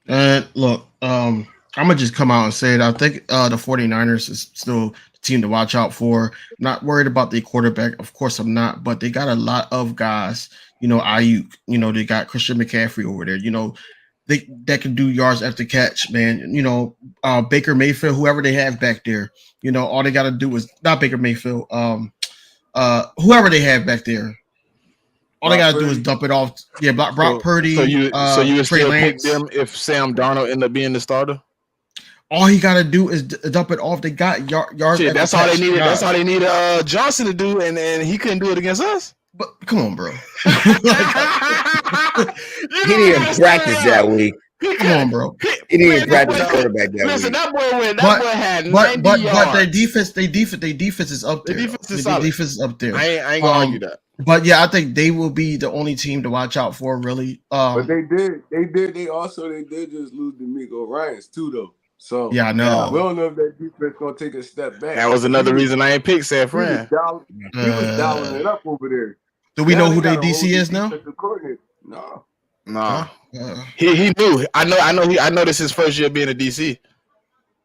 Speaker 4: And look, I'm gonna just come out and say it. I think the 49ers is still the team to watch out for. Not worried about the quarterback, of course I'm not, but they got a lot of guys. You know, Ayuk. You know, they got Christian McCaffrey over there. You know, that can do yards after catch, man. You know, Baker Mayfield, whoever they have back there. You know, all they got to do is not Baker Mayfield. Whoever they have back there. All they gotta do is dump it off. Yeah, Brock Purdy.
Speaker 3: So you would
Speaker 4: Trey
Speaker 3: still
Speaker 4: Lance.
Speaker 3: pick them if Sam Darnold ended up being the starter?
Speaker 4: All he gotta do is dump it off. They got yards.
Speaker 3: Shit, that's all they needed. That's all they needed Johnson to do, and he couldn't do it against us.
Speaker 4: But come on, bro.
Speaker 1: He didn't practice that week.
Speaker 4: Come on, bro.
Speaker 1: He didn't practice quarterback that
Speaker 3: Listen,
Speaker 1: week.
Speaker 3: that boy went. That boy had 90
Speaker 4: but
Speaker 3: yards.
Speaker 4: their defense is up there.
Speaker 3: The defense is
Speaker 4: their
Speaker 3: solid.
Speaker 4: defense is up there.
Speaker 3: I ain't gonna argue that.
Speaker 4: But yeah, I think they will be the only team to watch out for. Really.
Speaker 5: But they did just lose D'Amico Ryans too, though. So
Speaker 4: Yeah, I know.
Speaker 5: we don't know if that defense gonna take a step back.
Speaker 3: That was another reason I ain't picked San Fran.
Speaker 5: He was dialing it up over there.
Speaker 4: Do we know who
Speaker 5: they
Speaker 4: their
Speaker 5: got a
Speaker 4: DC
Speaker 5: whole
Speaker 4: is now?
Speaker 5: defensive coordinator. No.
Speaker 3: No, he knew. I know. This is his first year being a DC.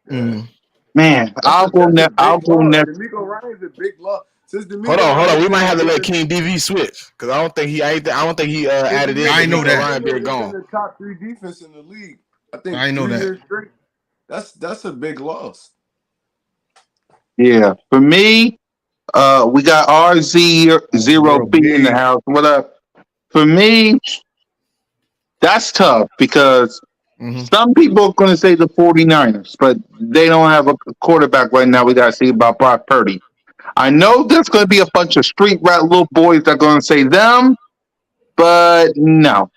Speaker 2: Man, I'll go next.
Speaker 5: D'Amico Ryans a big loss.
Speaker 3: Hold on. We might have to let King DV switch because I don't think he added in.
Speaker 4: I know that.
Speaker 3: Ryan being
Speaker 5: It's
Speaker 3: gone.
Speaker 5: in the top 3 defense in the league. I think
Speaker 4: I know
Speaker 5: 3
Speaker 4: that.
Speaker 5: years straight. That's a big loss.
Speaker 2: Yeah. For me, we got RZ0B in the house. What up? For me, that's tough because some people are going to say the 49ers, but they don't have a quarterback right now. We got to see about Brock Purdy. I know there's going to be a bunch of street rat little boys that are going to say them, but no.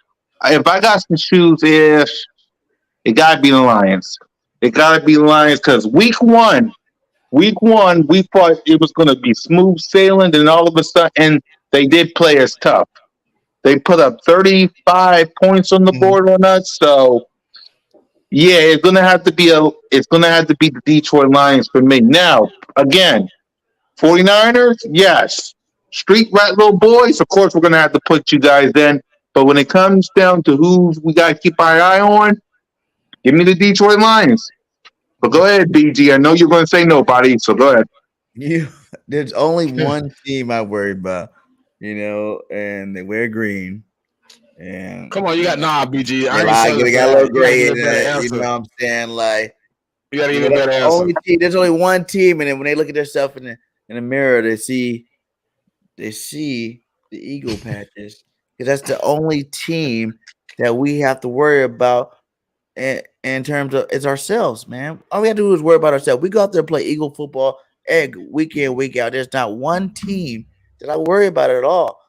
Speaker 2: If I got some shoes, it got to be the Lions. It got to be the Lions because week one, we thought it was going to be smooth sailing, and all of a sudden, they did play us tough. They put up 35 points on the board on us, so yeah, it's gonna have to be the Detroit Lions for me. Now, again, 49ers, yes. Street rat little boys, of course we're gonna have to put you guys in. But when it comes down to who we gotta keep our eye on, give me the Detroit Lions. But go ahead, BG. I know you're gonna say nobody, so go ahead.
Speaker 1: There's only one team I worry about, and they wear green. And
Speaker 3: come on, you got BG.
Speaker 1: They got a little gray in it. You know what I'm saying? Like,
Speaker 3: you gotta give a better answer.
Speaker 1: There's only one team, and then when they look at themselves in the mirror, they see the eagle patches because that's the only team that we have to worry about in terms of it's ourselves, man. All we have to do is worry about ourselves. We go out there and play Eagle football week in, week out. There's not one team that I worry about at all.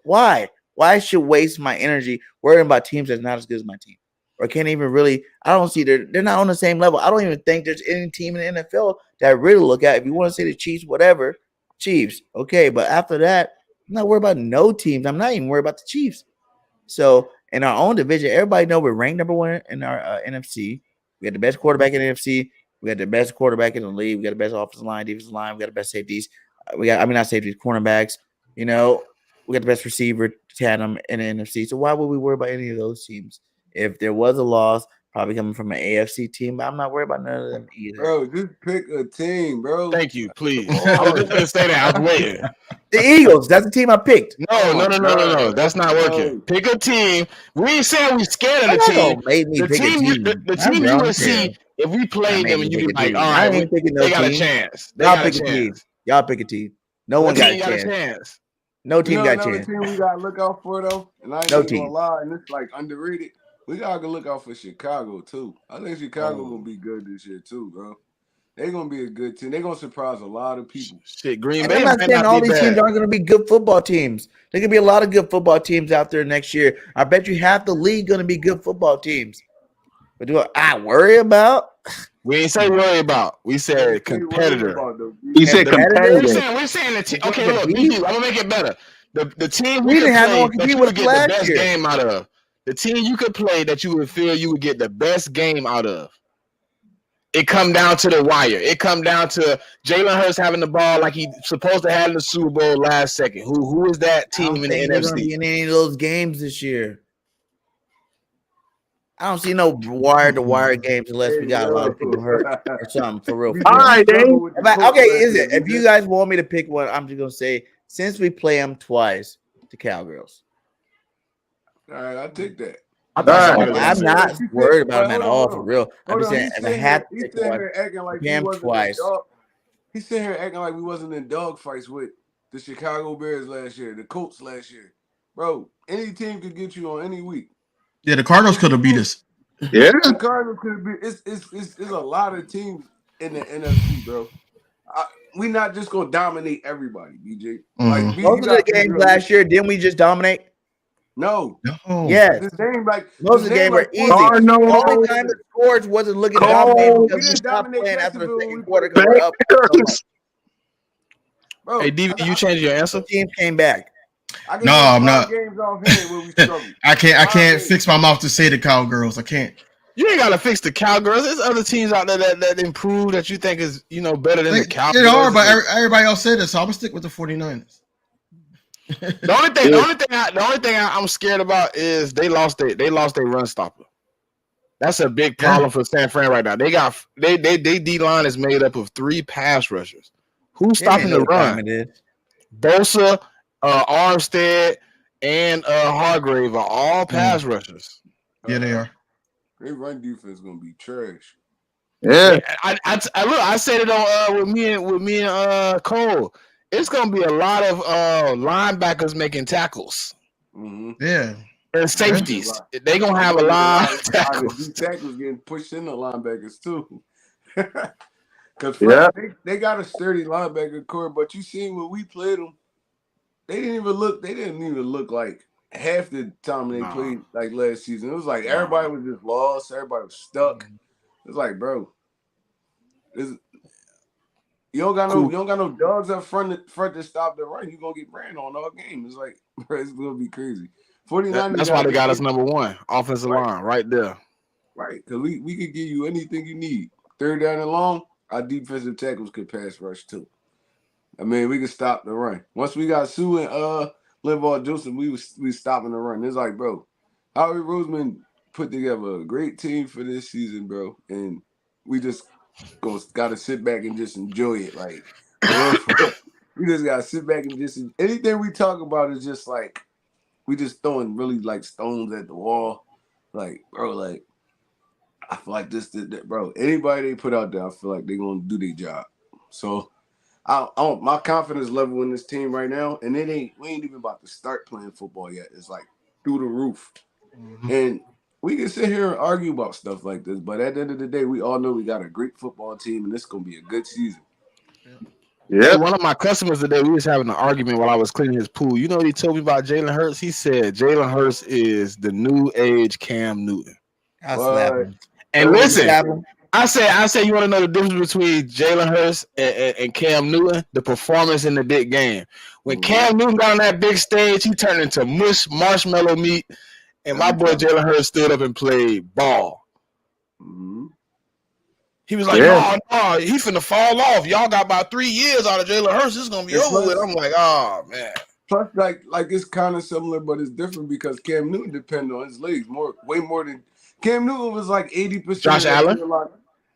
Speaker 1: Why? Why I should waste my energy worrying about teams that's not as good as my team? Or can't even really, I don't see they're not on the same level. I don't even think there's any team in the NFL that I really look at. If you want to say the Chiefs, whatever, Chiefs, okay. But after that, I'm not worried about no teams. I'm not even worried about the Chiefs. So in our own division, everybody know we're ranked number one in our NFC. We got the best quarterback in the NFC. We got the best quarterback in the league. We got the best offensive line, defensive line. We got the best safeties. Not safeties, cornerbacks. You know, we got the best receiver tandem in the NFC. So why would we worry about any of those teams? If there was a loss, probably coming from an AFC team, but I'm not worried about none of them either.
Speaker 5: Bro, just pick a team, bro.
Speaker 3: Thank you, please.
Speaker 5: Come
Speaker 3: I was just
Speaker 5: on.
Speaker 3: gonna say that. I was waiting.
Speaker 1: The Eagles, that's the team I picked.
Speaker 3: No,
Speaker 5: Oh
Speaker 3: no,
Speaker 5: my
Speaker 3: no, no, no, no.
Speaker 5: God.
Speaker 3: That's not working.
Speaker 5: No.
Speaker 3: Pick a team. We ain't saying we scared of
Speaker 1: I'm
Speaker 3: the
Speaker 1: not
Speaker 3: team.
Speaker 1: gonna make me
Speaker 3: The
Speaker 1: pick a
Speaker 3: team,
Speaker 1: team.
Speaker 3: the
Speaker 1: I'm
Speaker 3: team you
Speaker 1: grown
Speaker 3: would
Speaker 1: as
Speaker 3: see
Speaker 1: hell.
Speaker 3: if we
Speaker 1: I
Speaker 3: played
Speaker 1: made
Speaker 3: them,
Speaker 1: me
Speaker 3: and you'd
Speaker 1: pick
Speaker 3: be
Speaker 1: a
Speaker 3: like,
Speaker 1: team.
Speaker 3: all
Speaker 1: I
Speaker 3: right,
Speaker 1: ain't picking no
Speaker 3: they got a
Speaker 1: team.
Speaker 3: chance. They
Speaker 1: Y'all
Speaker 3: got a
Speaker 1: pick a team.
Speaker 3: chance.
Speaker 1: Y'all pick a team. No
Speaker 3: What
Speaker 1: one got
Speaker 3: team
Speaker 1: a
Speaker 3: got a
Speaker 1: chance.
Speaker 3: chance?
Speaker 1: No
Speaker 5: You
Speaker 1: team
Speaker 5: know
Speaker 1: got a
Speaker 5: another
Speaker 1: chance.
Speaker 5: team we gotta look out for though, and I ain't
Speaker 1: No
Speaker 5: even gonna
Speaker 1: team.
Speaker 5: lie, and it's like underrated. We gotta look out for Chicago too. I think Chicago
Speaker 3: Oh.
Speaker 5: gonna be good this year too, bro. They gonna be a good team. They gonna surprise a lot of people.
Speaker 3: Shit, Green
Speaker 1: And
Speaker 3: Bay
Speaker 1: I'm not
Speaker 3: might
Speaker 1: saying
Speaker 3: not
Speaker 1: all
Speaker 3: be
Speaker 1: these teams
Speaker 3: bad.
Speaker 1: aren't going to be good football teams. There could be a lot of good football teams out there next year. I bet you half the league going to be good football teams. But do I worry about
Speaker 3: We ain't say worry about. We
Speaker 5: They
Speaker 3: said
Speaker 5: say worry
Speaker 3: competitor.
Speaker 5: about though.
Speaker 2: He said
Speaker 1: competitors?
Speaker 2: competitive.
Speaker 3: We're saying the team.
Speaker 1: We're
Speaker 3: Okay,
Speaker 1: going to
Speaker 3: look,
Speaker 1: compete?
Speaker 3: BG, I'm gonna make it better. The team
Speaker 1: We
Speaker 3: we could
Speaker 1: didn't have no
Speaker 3: play
Speaker 1: one
Speaker 3: that
Speaker 1: compete
Speaker 3: you
Speaker 1: with
Speaker 3: would
Speaker 1: us
Speaker 3: get the
Speaker 1: last
Speaker 3: best
Speaker 1: year.
Speaker 3: game out of. The team you could play that you would feel you would get the best game out of. It come down to the wire. It come down to Jalen Hurts having the ball like he supposed to have in the Super Bowl last second. Who is that
Speaker 1: I
Speaker 3: team
Speaker 1: don't
Speaker 3: in the
Speaker 1: think they're going to
Speaker 3: NFC?
Speaker 1: be in any of those games this year. I don't see no wire-to-wire games unless we
Speaker 5: Hey
Speaker 1: got a lot of people
Speaker 5: yo,
Speaker 1: hurt or something for real.
Speaker 5: we
Speaker 1: For
Speaker 2: All
Speaker 1: real.
Speaker 5: we
Speaker 2: right, then.
Speaker 5: struggled with the Colts
Speaker 1: Okay,
Speaker 5: last
Speaker 1: is
Speaker 5: year.
Speaker 1: it? If you guys want me to pick one, I'm just going to say since we play them twice, the Cowgirls.
Speaker 5: All right, I take that.
Speaker 3: I
Speaker 2: All
Speaker 3: thought
Speaker 2: right.
Speaker 3: somebody was gonna
Speaker 1: I'm
Speaker 3: say
Speaker 1: not
Speaker 3: that.
Speaker 1: worried about them at
Speaker 5: Hold on,
Speaker 1: all
Speaker 5: hold
Speaker 1: for
Speaker 5: on.
Speaker 1: real. I'm
Speaker 5: Hold
Speaker 1: just
Speaker 5: on.
Speaker 1: saying if I had to
Speaker 5: He's
Speaker 1: pick
Speaker 5: sitting
Speaker 1: one,
Speaker 5: here acting like we
Speaker 1: Pam
Speaker 5: wasn't in
Speaker 1: twice.
Speaker 5: dog. He's sitting here acting like we wasn't in dog fights with the Chicago Bears last year, the Colts last year. Bro, any team could get you on any week.
Speaker 4: Yeah, the Cardinals could have beat us.
Speaker 2: Yeah.
Speaker 5: The Cardinals could be. It's a lot of teams in the NFC, bro. We not just gonna dominate everybody, BJ. Like
Speaker 4: Mhm.
Speaker 5: B,
Speaker 1: Most
Speaker 5: you
Speaker 1: of the
Speaker 5: gotta be
Speaker 1: games
Speaker 5: real.
Speaker 1: last year, didn't we just domonate?
Speaker 5: No,
Speaker 4: No.
Speaker 1: Yes.
Speaker 5: this name like
Speaker 1: Most
Speaker 5: this
Speaker 1: of the
Speaker 5: name
Speaker 1: games were
Speaker 5: like
Speaker 1: easy.
Speaker 5: 4
Speaker 1: The
Speaker 5: teams.
Speaker 1: only
Speaker 2: Cardinals,
Speaker 1: time the scores wasn't looking dominating
Speaker 2: Colts,
Speaker 5: We
Speaker 1: because we
Speaker 5: didn't
Speaker 1: stopped
Speaker 5: dominate
Speaker 1: playing after the
Speaker 5: Jacksonville when we
Speaker 1: second quarter
Speaker 5: played
Speaker 1: because
Speaker 5: them.
Speaker 1: we're up so much.
Speaker 2: Bears.
Speaker 3: Hey,
Speaker 5: Bro,
Speaker 3: DV, you changing your answer?
Speaker 1: Teams came back.
Speaker 5: I can
Speaker 4: No,
Speaker 5: name
Speaker 4: I'm
Speaker 5: 5
Speaker 4: not.
Speaker 5: games offhand where we struggled.
Speaker 4: I
Speaker 5: 5
Speaker 4: can't
Speaker 5: games.
Speaker 4: fix my mouth to say the Cowgirls. I can't.
Speaker 3: You ain't gotta fix the Cowgirls. There's other teams out there that improve that you think is better than the
Speaker 4: They are,
Speaker 3: Cowgirls.
Speaker 4: but everybody else said it, so I'm gonna stick with the 49ers.
Speaker 3: The only thing, I'm scared about is they lost their run stopper. That's a big
Speaker 4: Yeah.
Speaker 3: problem for San Fran right now. They D line is made up of 3 pass rushers. Who's
Speaker 1: They didn't
Speaker 3: stopping
Speaker 1: know
Speaker 3: the
Speaker 1: what time
Speaker 3: run?
Speaker 1: it is.
Speaker 3: Bosa, Armstead, and Hargrave are all pass rushers.
Speaker 4: Yeah, they are.
Speaker 5: Their run defense gonna be trash.
Speaker 2: Yeah.
Speaker 3: I said it on with me and Cole. It's gonna be a lot of linebackers making tackles
Speaker 5: Mm-hmm.
Speaker 4: Yeah.
Speaker 3: and
Speaker 5: It's gonna be a
Speaker 3: safeties.
Speaker 5: lot.
Speaker 3: They gonna
Speaker 5: It's
Speaker 3: have a
Speaker 5: gonna be a
Speaker 3: lot
Speaker 5: lot
Speaker 3: of
Speaker 5: of D
Speaker 3: tackles.
Speaker 5: tackles getting pushed into linebackers too. Cause
Speaker 2: Yeah.
Speaker 5: they got a sturdy linebacker core, but you seen when we played them, they didn't even look. They didn't even look like half the time they
Speaker 3: Nah,
Speaker 5: played like last season. It was like
Speaker 3: nah.
Speaker 5: everybody was just lost. Everybody was stuck. It's like, bro, it's,
Speaker 3: Cool.
Speaker 5: you don't got no dogs up front to stop the run. You gonna get ran on all game. It's like, bro, it's gonna be crazy. 49ers
Speaker 3: That's why
Speaker 5: got
Speaker 3: they
Speaker 5: this
Speaker 3: got us
Speaker 5: thing
Speaker 3: number 1 offensive
Speaker 5: right,
Speaker 3: line right there.
Speaker 5: right? Because we could give you anything you need. Third down and long, our defensive tackles could pass rush too. I mean, we could stop the run. Once we got Sue and Linval Joseph, we stopping the run. It's like, bro, Howie Roseman put together a great team for this season, bro, and we just gotta sit back and just enjoy it. Like, for real, for real. We just gotta sit back and just anything we talk about is just like we just throwing really like stones at the wall. Like, bro, like I feel like that, bro. Anybody they put out there, I feel like they're gonna do their job. So my confidence level in this team right now, and we ain't even about to start playing football yet. It's like through the roof.
Speaker 4: Mhm.
Speaker 5: And we can sit here and argue about stuff like this, but at the end of the day, we all know we got a great football team, and this is gonna be a good season.
Speaker 3: Hey,
Speaker 2: Yeah.
Speaker 3: one of my customers today, we was having an argument while I was cleaning his pool. You know what he told me about Jalen Hurts? He said Jalen Hurts is the new age Cam Newton.
Speaker 1: I'll slap
Speaker 5: But
Speaker 1: him.
Speaker 3: And
Speaker 5: that was
Speaker 3: listen,
Speaker 1: Slap him.
Speaker 3: I said, you want to know the difference between Jalen Hurts and Cam Newton? The performance in the big game. When Cam Newton got on that big stage, he turned into marshmallow meat, and my
Speaker 5: every
Speaker 3: boy
Speaker 5: time.
Speaker 3: Jalen Hurts stood up and played ball.
Speaker 5: Mhm.
Speaker 3: He was like,
Speaker 2: Yeah.
Speaker 3: no, he finna fall off. Y'all got about 3 years out of Jalen Hurts. This is gonna be
Speaker 5: And
Speaker 3: over with.
Speaker 5: plus,
Speaker 3: I'm like, oh man.
Speaker 5: plus, like it's kind of similar, but it's different because Cam Newton depended on his legs way more than Cam Newton was like 80%
Speaker 3: Josh
Speaker 5: of that
Speaker 3: Allen?
Speaker 5: Carolina.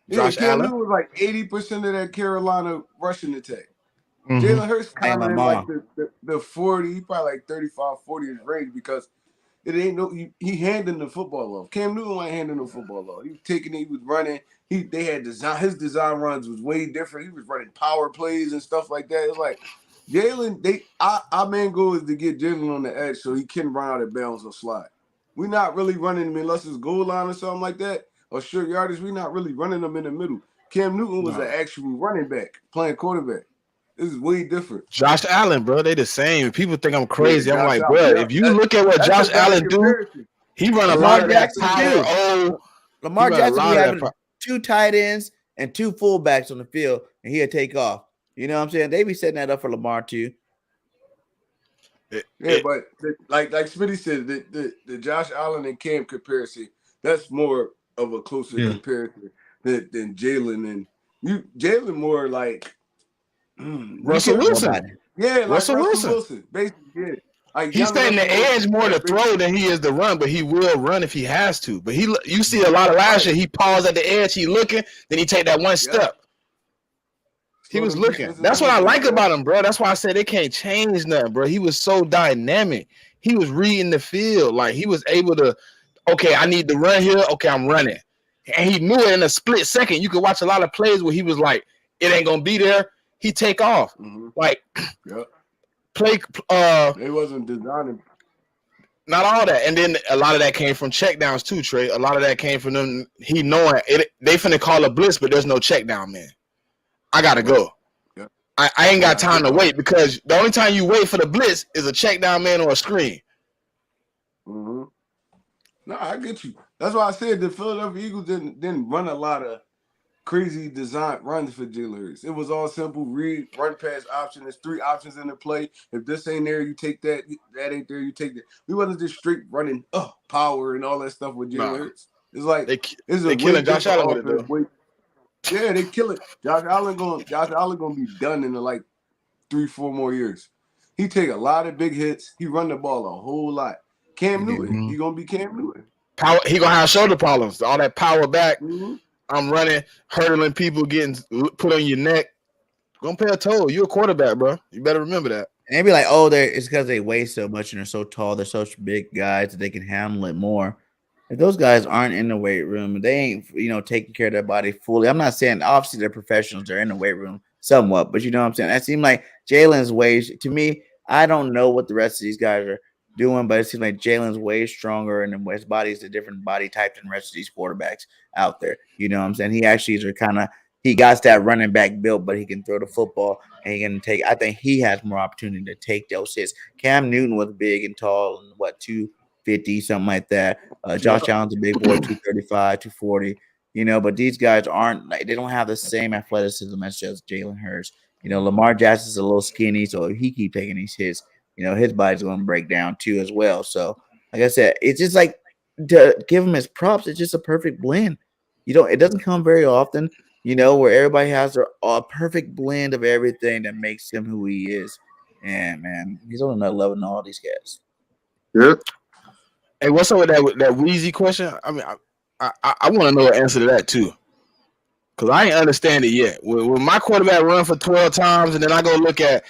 Speaker 5: Yeah,
Speaker 3: Josh
Speaker 5: Cam
Speaker 3: Allen?
Speaker 5: Newton was like 80% of that Carolina rushing attack.
Speaker 4: Mhm.
Speaker 5: Jalen Hurts
Speaker 1: Hey,
Speaker 5: kind of in
Speaker 1: Lamar.
Speaker 5: like the 40, he probably like 35, 40 is range because it ain't no he handing the football off. Cam Newton wasn't handing the football off. He was taking it, he was running. They had his design runs was way different. He was running power plays and stuff like that. It's like Jalen, our main goal is to get Jalen on the edge so he can run out of bounds or slide. We're not really running him unless it's goal line or something like that or short yardage. We're not really running them in the middle. Cam Newton was
Speaker 3: No.
Speaker 5: an actual running back playing quarterback. This is way different.
Speaker 3: Josh Allen, bro, they the same. People think I'm crazy.
Speaker 5: Yeah,
Speaker 3: I'm
Speaker 5: Josh
Speaker 3: like,
Speaker 5: Allen.
Speaker 3: bro,
Speaker 5: Yeah,
Speaker 3: if you look at what
Speaker 5: that's
Speaker 3: Josh
Speaker 5: a better
Speaker 3: Allen do,
Speaker 5: comparison.
Speaker 3: he run a
Speaker 1: Lamar
Speaker 3: lot of that
Speaker 1: Jackson
Speaker 3: power
Speaker 1: too.
Speaker 3: O.
Speaker 1: Lamar
Speaker 3: He run a
Speaker 1: Jackson be
Speaker 3: lot of that
Speaker 1: having 2 tight ends and 2 fullbacks on the field, and he'll take off. You know what I'm saying? They be setting that up for Lamar too.
Speaker 5: Yeah, but like Smitty said, the Josh Allen and Cam comparison, that's more of a closer comparison than Jalen and Jalen more like
Speaker 3: Russell Wilson.
Speaker 1: Nobody.
Speaker 5: Yeah, like
Speaker 3: Russell
Speaker 5: Russell
Speaker 3: Wilson.
Speaker 5: Wilson, basically. Yeah. Like
Speaker 3: He's
Speaker 5: young
Speaker 3: setting the
Speaker 5: Russell Wilson.
Speaker 3: edge more to
Speaker 5: That's
Speaker 3: throw than he is to run, but he will run if he has to. But you see a lot of last year, he paused at the edge, he looking, then he take that one step. He was looking. That's what I like about him, bro. That's why I said they can't change nothing, bro. He was so dynamic. He was reading the field. Like he was able to, okay, I need to run here. Okay, I'm running. And he knew it in a split second. You could watch a lot of plays where he was like, it ain't gonna be there. He take off. Like play
Speaker 5: they wasn't designing.
Speaker 3: Not all that. And then a lot of that came from check downs too, Trey. A lot of that came from them. He knowing it, they finna call a blitz, but there's no check down, man. I gotta go.
Speaker 5: Yeah.
Speaker 3: I ain't got time to wait because the only time you wait for the blitz is a check down man or a screen.
Speaker 5: No, I get you. That's why I said the Philadelphia Eagles didn't run a lot of crazy design runs for Jalen Hurts. It was all simple read, run, pass option. There's 3 options in the play. If this ain't there, you take that. That ain't there, you take that. We wasn't just straight running power and all that stuff with Jalen Hurts. It's like
Speaker 3: they killing Josh Allen with it though.
Speaker 5: Yeah, they kill it. Josh Allen gonna be done in like 3-4 more years. He take a lot of big hits. He run the ball a whole lot. Cam Newton, he gonna be Cam Newton.
Speaker 3: Power, he gonna have shoulder problems. All that power back. I'm running, hurdling people, getting put on your neck. Gonna pay a toll. You're a quarterback, bro. You better remember that.
Speaker 1: And they be like, oh, it's because they weigh so much and they're so tall. They're such big guys that they can handle it more. If those guys aren't in the weight room, they ain't, taking care of their body fully. I'm not saying obviously they're professionals. They're in the weight room somewhat, but you know what I'm saying? That seemed like Jalen's way to me. I don't know what the rest of these guys are doing, but it seems like Jalen's way stronger and his body's a different body type than the rest of these quarterbacks out there. You know what I'm saying? He actually is he got that running back built, but he can throw the football and he can take. I think he has more opportunity to take those hits. Cam Newton was big and tall and 250, something like that. Josh Allen's a big boy, 235, 240. But these guys they don't have the same athleticism as just Jalen Hurts. Lamar Jackson's a little skinny, so if he keep taking these hits, his body's going to break down too as well. So, like I said, it's just like to give him his props. It's just a perfect blend. It doesn't come very often, where everybody has a perfect blend of everything that makes him who he is. And man, he's on another level than all these guys.
Speaker 2: Yeah.
Speaker 3: Hey, what's up with that Wheezy question? I mean, I want to know the answer to that too, because I ain't understand it yet. When my quarterback run for 12 times, and then I go look at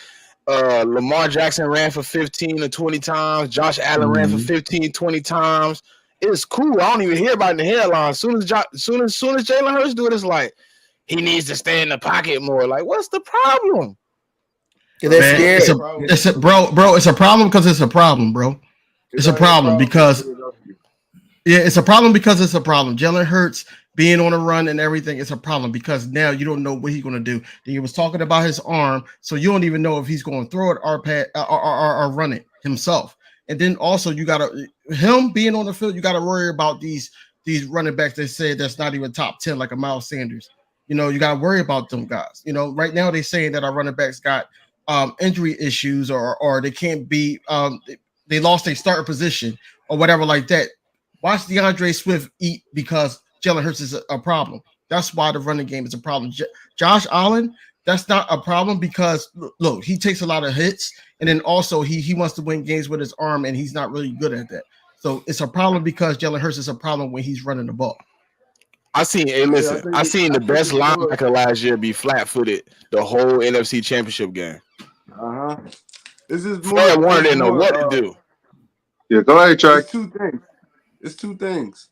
Speaker 3: Lamar Jackson ran for 15 or 20 times, Josh Allen ran for 15, 20 times. It's cool. I don't even hear about it in the headlines. Soon as Jalen Hurts do it, it's like he needs to stay in the pocket more. Like, what's the problem?
Speaker 1: They're scared.
Speaker 4: Bro, it's a problem because it's a problem, bro. It's a problem because Yeah, it's a problem because it's a problem. Jalen Hurts being on a run and everything, it's a problem because now you don't know what he's going to do. He was talking about his arm, so you don't even know if he's going to throw it or run it himself. And then also you got to him being on the field, you got to worry about these running backs. They say that's not even top 10, like a Miles Sanders. You know, you got to worry about them guys. You know, right now they're saying that our running backs got injury issues or they can't be they lost their starting position or whatever like that. Watch DeAndre Swift eat because Jalen Hurts is a problem. That's why the running game is a problem. Josh Allen, that's not a problem because look, he takes a lot of hits, and then also he wants to win games with his arm, and he's not really good at that. So it's a problem because Jalen Hurts is a problem when he's running the ball.
Speaker 3: I seen the best linebacker last year be flat-footed the whole NFC Championship game.
Speaker 5: This is
Speaker 3: Fred Warner didn't know what to do.
Speaker 2: Yeah, go ahead, Trey.
Speaker 5: It's two things.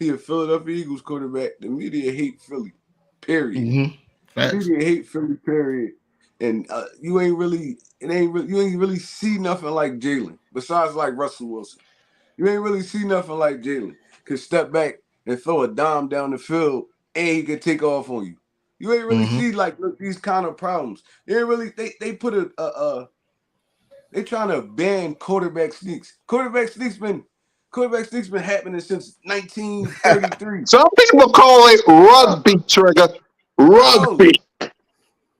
Speaker 5: He a Philadelphia Eagles quarterback. The media hate Philly. Period.
Speaker 4: The
Speaker 5: media hate Philly. Period. And you ain't really see nothing like Jalen besides like Russell Wilson. You ain't really see nothing like Jalen. Could step back and throw a dime down the field and he could take off on you. You ain't really see like these kind of problems. They ain't really they put they trying to ban quarterback sneaks. Quarterback sneaks been happening since 1933.
Speaker 2: Some people call it rugby, Trigger. Rugby.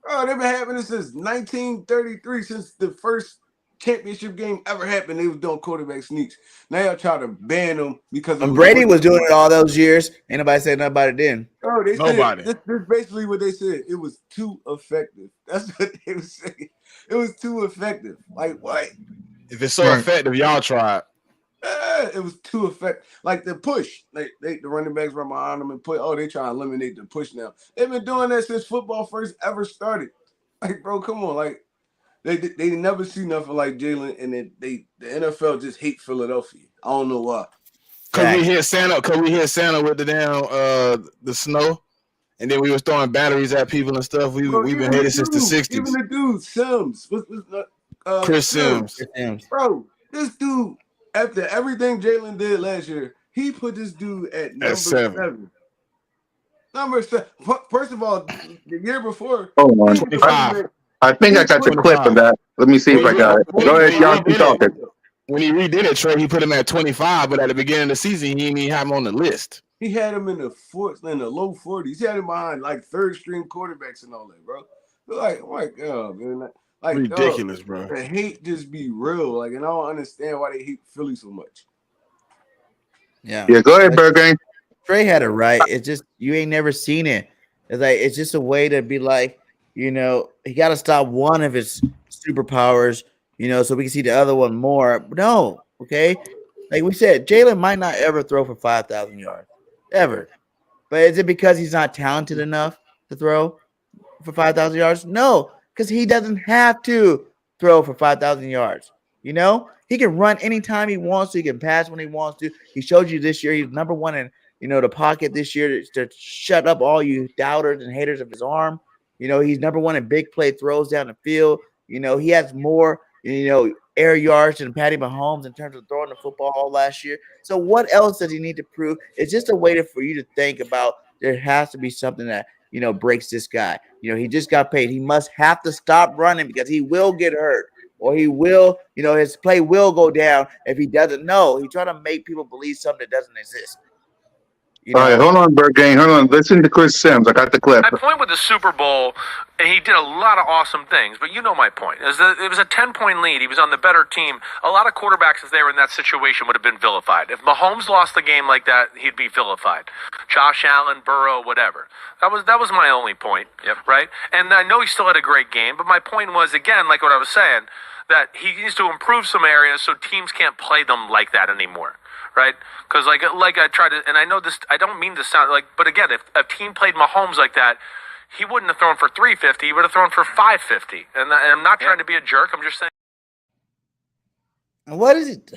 Speaker 5: Bro, they've been happening since 1933, since the first championship game ever happened. They was doing quarterback sneaks. Now y'all try to ban them because
Speaker 1: when Brady was doing it all those years, ain't nobody said nothing about it then.
Speaker 5: Oh, nobody. This is basically what they said. It was too effective. That's what they were saying. It was too effective. Like what?
Speaker 3: If it's so effective, y'all try it.
Speaker 5: It was too effective. Like the push, the running backs run behind them and put. Oh, they try to eliminate the push now. They've been doing that since football first ever started. Like, bro, come on. Like, they never see nothing like Jalen, and then the NFL just hate Philadelphia. I don't know why.
Speaker 3: Cause we hit Santa with the damn the snow, and then we was throwing batteries at people and stuff. We've been hated since the 60s.
Speaker 5: Even the dude Sims,
Speaker 3: Chris Sims,
Speaker 5: bro, this dude. After everything Jalen did last year, he put this dude at number 7. Number 7. First of all, the year before,
Speaker 3: 25.
Speaker 2: I think I got the clip of that. Let me see if I got it. Go ahead, y'all keep talking.
Speaker 3: When he redid it, Trey, he put him at 25, but at the beginning of the season, he didn't even have him on the list.
Speaker 5: He had him in the low 40s. He had him behind like third string quarterbacks and all that, bro. Like, oh my God, man. Like,
Speaker 3: ridiculous, bro.
Speaker 5: The hate just be real. Like, and I don't understand why they hate Philly so much.
Speaker 1: Yeah,
Speaker 2: go ahead, Bergane.
Speaker 1: Trey had it right. It's just you ain't never seen it. It's just a way to be like, you know, he got to stop one of his superpowers, you know, so we can see the other one more. No, okay. Like we said, Jalen might not ever throw for 5,000 yards, ever. But is it because he's not talented enough to throw for 5,000 yards? No. Because he doesn't have to throw for 5,000 yards. You know, he can run anytime he wants to. He can pass when he wants to. He showed you this year. He's number one in, you know, the pocket this year to shut up all you doubters and haters of his arm. You know, he's number one in big play throws down the field. You know, he has more, you know, air yards than Patty Mahomes in terms of throwing the football all last year. So what else does he need to prove? It's just a way for you to think about there has to be something that, you know, breaks this guy. You know, he just got paid. He must have to stop running because he will get hurt or he will, you know, his play will go down if he doesn't know. He's trying to make people believe something that doesn't exist.
Speaker 2: You know? All right, hold on, Bergane. Hold on. Listen to Chris Sims. I got the clip.
Speaker 7: My point with the Super Bowl, and he did a lot of awesome things, but you know my point. It was a 10-point lead. He was on the better team. A lot of quarterbacks, if they were in that situation, would have been vilified. If Mahomes lost the game like that, he'd be vilified. Josh Allen, Burrow, whatever. That was my only point, right? And I know he still had a great game, but my point was, again, like what I was saying, that he needs to improve some areas so teams can't play them like that anymore. Right? Because like I try to, and I know this, I don't mean to sound like, but again, if a team played Mahomes like that, he wouldn't have thrown for 350. He would have thrown for 550. And I'm not trying to be a jerk. I'm just saying.
Speaker 1: What is it?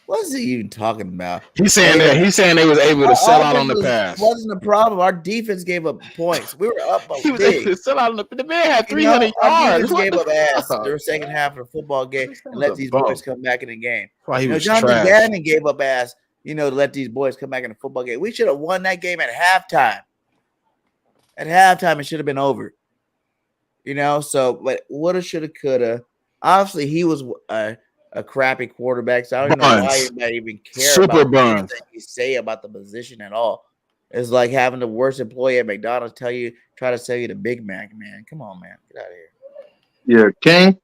Speaker 1: What is he even talking about?
Speaker 3: He's saying they was able to sell out on the pass.
Speaker 1: Wasn't a problem. Our defense gave up points. We were up.
Speaker 3: He was able to sell out on the man had 300 yards.
Speaker 1: Our defense gave up ass the second half of the football game and let these boys come back in the game.
Speaker 3: Why he was
Speaker 1: Jonathan
Speaker 3: trash.
Speaker 1: Gannon gave up ass to let these boys come back in the football game. We should have won that game at halftime. At halftime, it should have been over. So, but woulda, shoulda, coulda. Obviously, he was a crappy quarterback, so I don't know why anybody even care
Speaker 3: Super
Speaker 1: about anything
Speaker 3: Buns.
Speaker 1: you say about the position at all. It's like having the worst employee at McDonald's try to sell you the Big Mac, man. Come on, man. Get out of here.
Speaker 2: Yeah, King.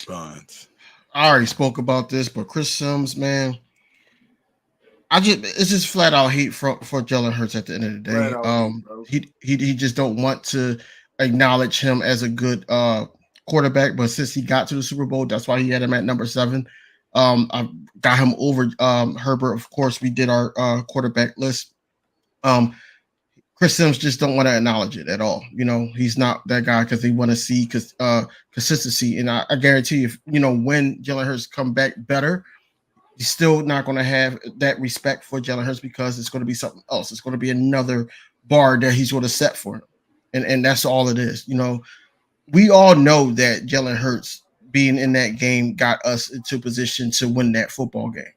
Speaker 3: Buns.
Speaker 4: I already spoke about this, but Chris Sims, man, it's just flat out hate for Jalen Hurts at the end of the day. He just don't want to acknowledge him as a good quarterback, but since he got to the Super Bowl, that's why he had him at number 7. I got him over Herbert. Of course, we did our quarterback list. Chris Sims just don't want to acknowledge it at all. He's not that guy because they want to see consistency. And I guarantee you, when Jalen Hurts come back better, he's still not going to have that respect for Jalen Hurts because it's going to be something else. It's going to be another bar that he's going to set for him. And that's all it is. We all know that Jalen Hurts being in that game got us into position to win that football game.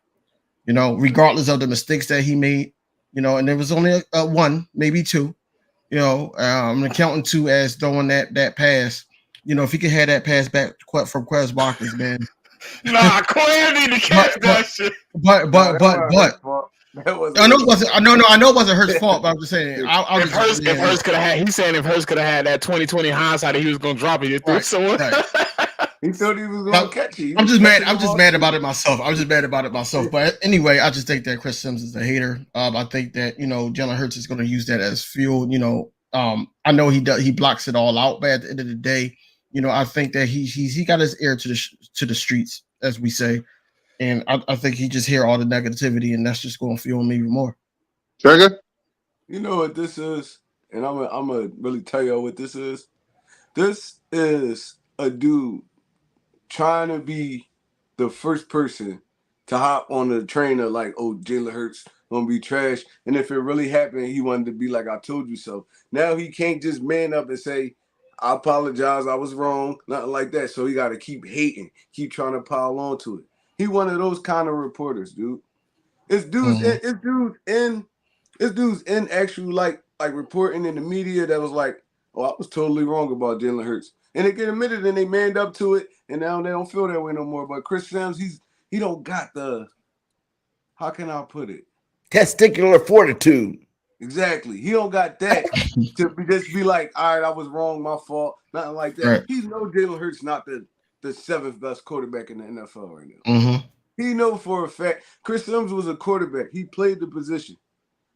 Speaker 4: Regardless of the mistakes that he made, and there was only one, maybe two. I'm counting 2 as throwing that pass. If he could have that pass back from Quez Watkins, man.
Speaker 3: Nah, Quinn need to catch that shit.
Speaker 4: But I know it wasn't Hurts' fault, but I'm just saying.
Speaker 3: If Hurts could have had, he's saying if Hurts could have had that 20/20 hindsight, he was gonna drop it.
Speaker 4: Right.
Speaker 5: He thought he was gonna catch it.
Speaker 4: I'm just mad about it myself. But anyway, I just think that Chris Sims is a hater. I think that Jalen Hurts is going to use that as fuel. I know he blocks it all out, but at the end of the day, I think that he got his ear to the streets, as we say. And I think he just hear all the negativity, and that's just going to fuel him even more.
Speaker 2: Trigger?
Speaker 5: You know what this is? And I'm gonna really tell y'all what this is. This is a dude trying to be the first person to hop on the train of like, oh, Jalen Hurts gonna be trash. And if it really happened, he wanted to be like, I told you so. Now he can't just man up and say, I apologize, I was wrong, nothing like that. So he got to keep hating, keep trying to pile on to it. He one of those kind of reporters, dude. It's dudes, it's dudes in actual like reporting in the media that was like, oh, I was totally wrong about Jalen Hurts. And they get admitted and they manned up to it, and now they don't feel that way no more. But Chris Sims, he don't got the, how can I put it?
Speaker 1: Testicular fortitude.
Speaker 5: Exactly. He don't got that to just be like, all right, I was wrong, my fault. Nothing like that.
Speaker 4: Right.
Speaker 5: He know Jalen Hurts not the 7th best quarterback in the NFL right now.
Speaker 4: Mm-hmm.
Speaker 5: He know for a fact. Chris Sims was a quarterback. He played the position.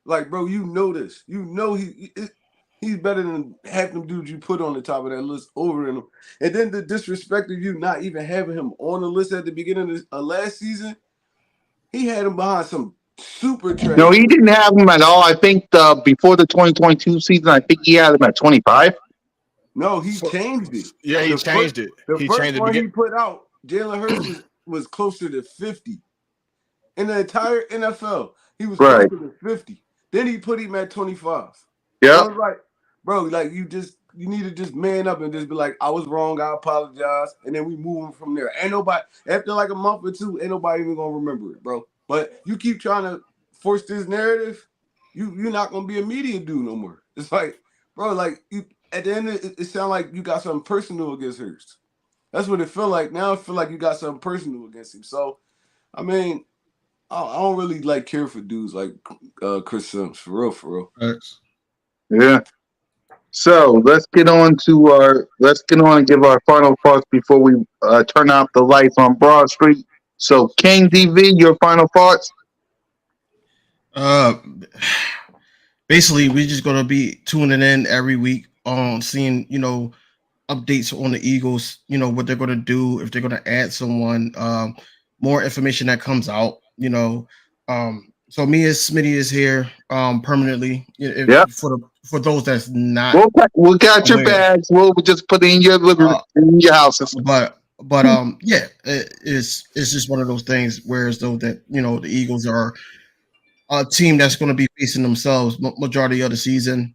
Speaker 5: Like, bro, you know this. You know he's better than half them dudes you put on the top of that list over him. And then the disrespect of you not even having him on the list at the beginning of last season, he had him behind some super trash.
Speaker 2: No, he didn't have him at all. I think before the 2022 season, I think he had him at 25.
Speaker 5: No, he changed it.
Speaker 3: Yeah, he changed it.
Speaker 5: The
Speaker 3: He
Speaker 5: first
Speaker 3: changed
Speaker 5: one
Speaker 3: it.
Speaker 5: he put out, Jalen Hurts was closer to 50. In the entire NFL, he was closer to 50. Then he put him at 25.
Speaker 2: Yeah.
Speaker 5: I was like, bro, like you need to just man up and just be like, I was wrong, I apologize, and then we move on from there. Ain't nobody after like a month or two, ain't nobody even gonna remember it, bro. But you keep trying to force this narrative, you're not gonna be a media dude no more. It's like, bro, like you at the end of it sounds like you got something personal against Hurts. That's what it feel like. Now I feel like you got something personal against him. So, I mean, I don't really like care for dudes like Chris Sims, for real.
Speaker 4: Thanks.
Speaker 2: Yeah. So let's get on and give our final thoughts before we turn out the lights on Broad Street. So King DV, your final thoughts?
Speaker 4: Basically, we're just gonna be tuning in every week on seeing, updates on the Eagles, what they're gonna do, if they're gonna add someone, more information that comes out, So me as Smitty is here permanently. For those that's not,
Speaker 2: we'll got your bags. We'll just put it in your in your houses.
Speaker 4: But yeah, it's just one of those things. Whereas though that the Eagles are a team that's going to be facing themselves majority of the season.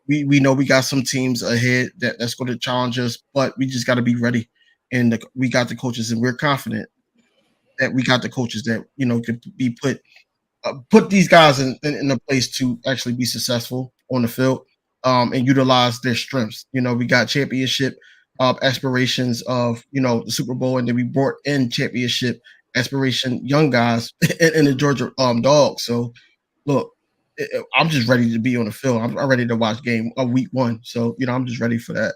Speaker 4: We know we got some teams ahead that's going to challenge us, but we just got to be ready. And we got the coaches, and we're confident that we got the coaches that could be put these guys in a place to actually be successful on the field, and utilize their strengths. We got championship aspirations of the Super Bowl, and then we brought in championship aspiration young guys in the Georgia Dogs. So look, I'm just ready to be on the field. I'm ready to watch game of week 1. So I'm just ready for that.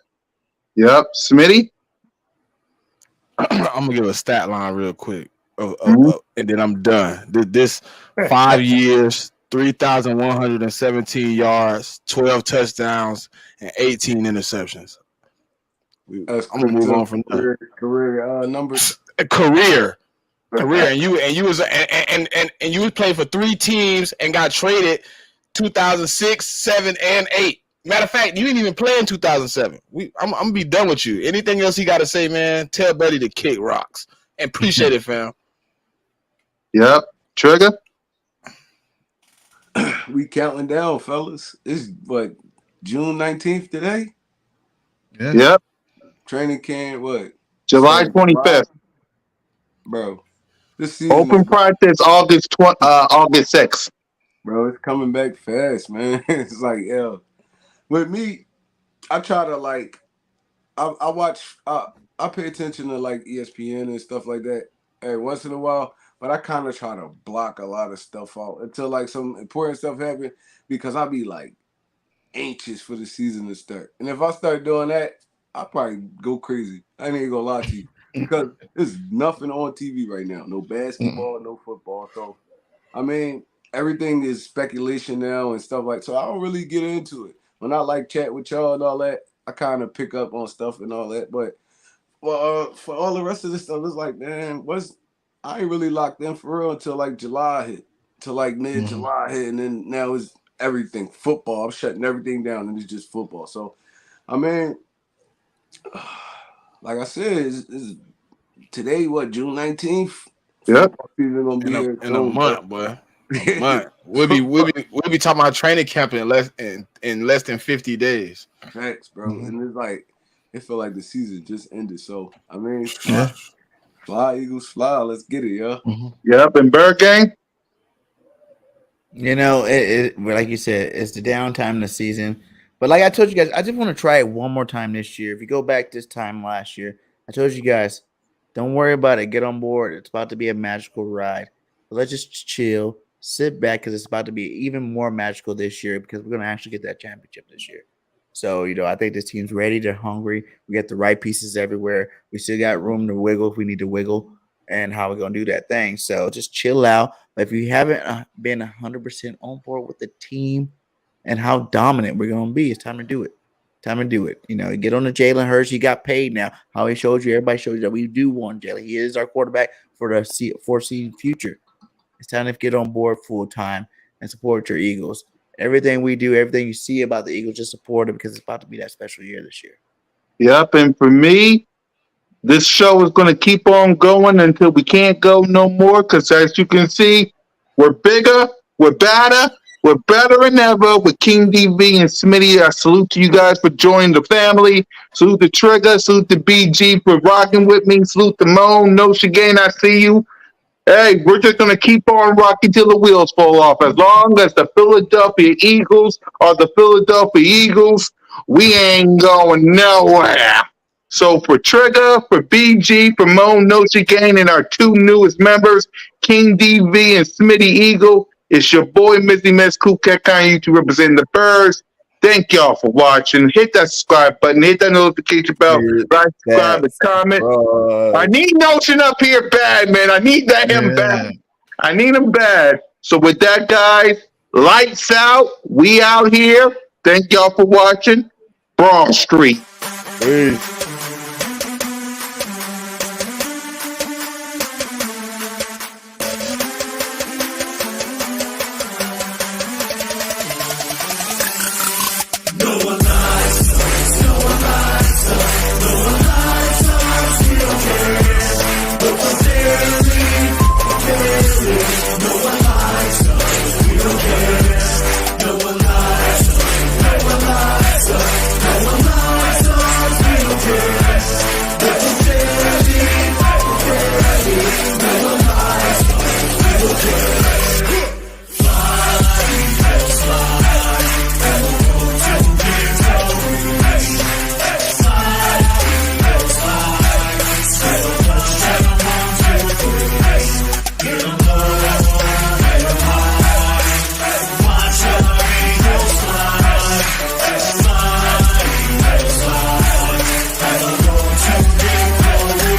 Speaker 2: Yep, Smitty.
Speaker 3: I'm gonna give a stat line real quick, and then I'm done. This 5 years, 3,117 yards, 12 touchdowns, and 18 interceptions. I'm gonna move on from there.
Speaker 5: Career numbers.
Speaker 3: Career, and you was playing for 3 teams and got traded 2006, 7, and 8. Matter of fact, you didn't even play in 2007. I'm gonna be done with you. Anything else you got to say, man? Tell Buddy to kick rocks. And appreciate it, fam.
Speaker 2: Yep. Trigger.
Speaker 5: We counting down, fellas. It's what, June 19th today?
Speaker 4: Yeah.
Speaker 2: Yep.
Speaker 5: Training camp, what?
Speaker 2: July 25th.
Speaker 5: Bro, this season
Speaker 2: Open practice August 6th.
Speaker 5: Bro, it's coming back fast, man. It's like, yeah. With me, I try to I watch, I pay attention to like ESPN and stuff like that every once in a while, but I kind of try to block a lot of stuff out until like some important stuff happen, because I be like anxious for the season to start. And if I start doing that, I'll probably go crazy. I ain't even gonna lie to you, because there's nothing on TV right now. No basketball, no football. So, I mean, everything is speculation now and stuff like, so I don't really get into it. When I like chat with y'all and all that, I kind of pick up on stuff and all that. But for all the rest of this stuff, it's like, man, I ain't really locked in for real until like July hit, till like mid-July hit, and then now it's everything football. I'm shutting everything down, and it's just football. So, I mean, like I said, it's today, what, June 19th?
Speaker 2: Yep.
Speaker 5: Season gonna be
Speaker 3: in a month, boy. A month. We'll be talking about training camp in less than 50 days.
Speaker 5: Facts, bro. And it's like, it feel like the season just ended. So I mean, fly Eagles, fly. Let's get it, yo.
Speaker 2: Yep. And Bird Gang.
Speaker 1: Like you said, it's the downtime of the season. But like I told you guys, I just want to try it one more time this year. If you go back this time last year, I told you guys, don't worry about it. Get on board. It's about to be a magical ride. But let's just chill, sit back, because it's about to be even more magical this year, because we're going to actually get that championship this year. So, I think this team's ready. They're hungry. We got the right pieces everywhere. We still got room to wiggle if we need to wiggle, and how we're going to do that thing. So just chill out. But if you haven't been 100% on board with the team and how dominant we're going to be, it's time to do it. Get on the Jalen Hurts. He got paid now. How he showed you, everybody showed you that we do want Jalen. He is our quarterback for the foreseeable future. It's time to get on board full time and support your Eagles. Everything we do, everything you see about the Eagles, just support them, because it's about to be that special year this year.
Speaker 2: Yep. And for me, this show is going to keep on going until we can't go no more, because as you can see, we're bigger, we're badder, we're better than ever with King DV and Smitty. I salute to you guys for joining the family. Salute to Trigger. Salute to BG for rocking with me. Salute to Moan. No Shagain, I see you. Hey, we're just going to keep on rocking till the wheels fall off. As long as the Philadelphia Eagles are the Philadelphia Eagles, we ain't going nowhere. So for Trigger, for BG, for Moan, No Shagain, and our 2 newest members, King DV and SmittyEagle, it's your boy, Mizzy Miss Kukat Kanye, to represent the Birds. Thank y'all for watching. Hit that subscribe button. Hit that notification bell. Like, subscribe, and comment. I need Notion up here bad, man. I need him bad. I need him bad. So with that, guys, lights out. We out here. Thank y'all for watching. Broad Street.
Speaker 1: Peace.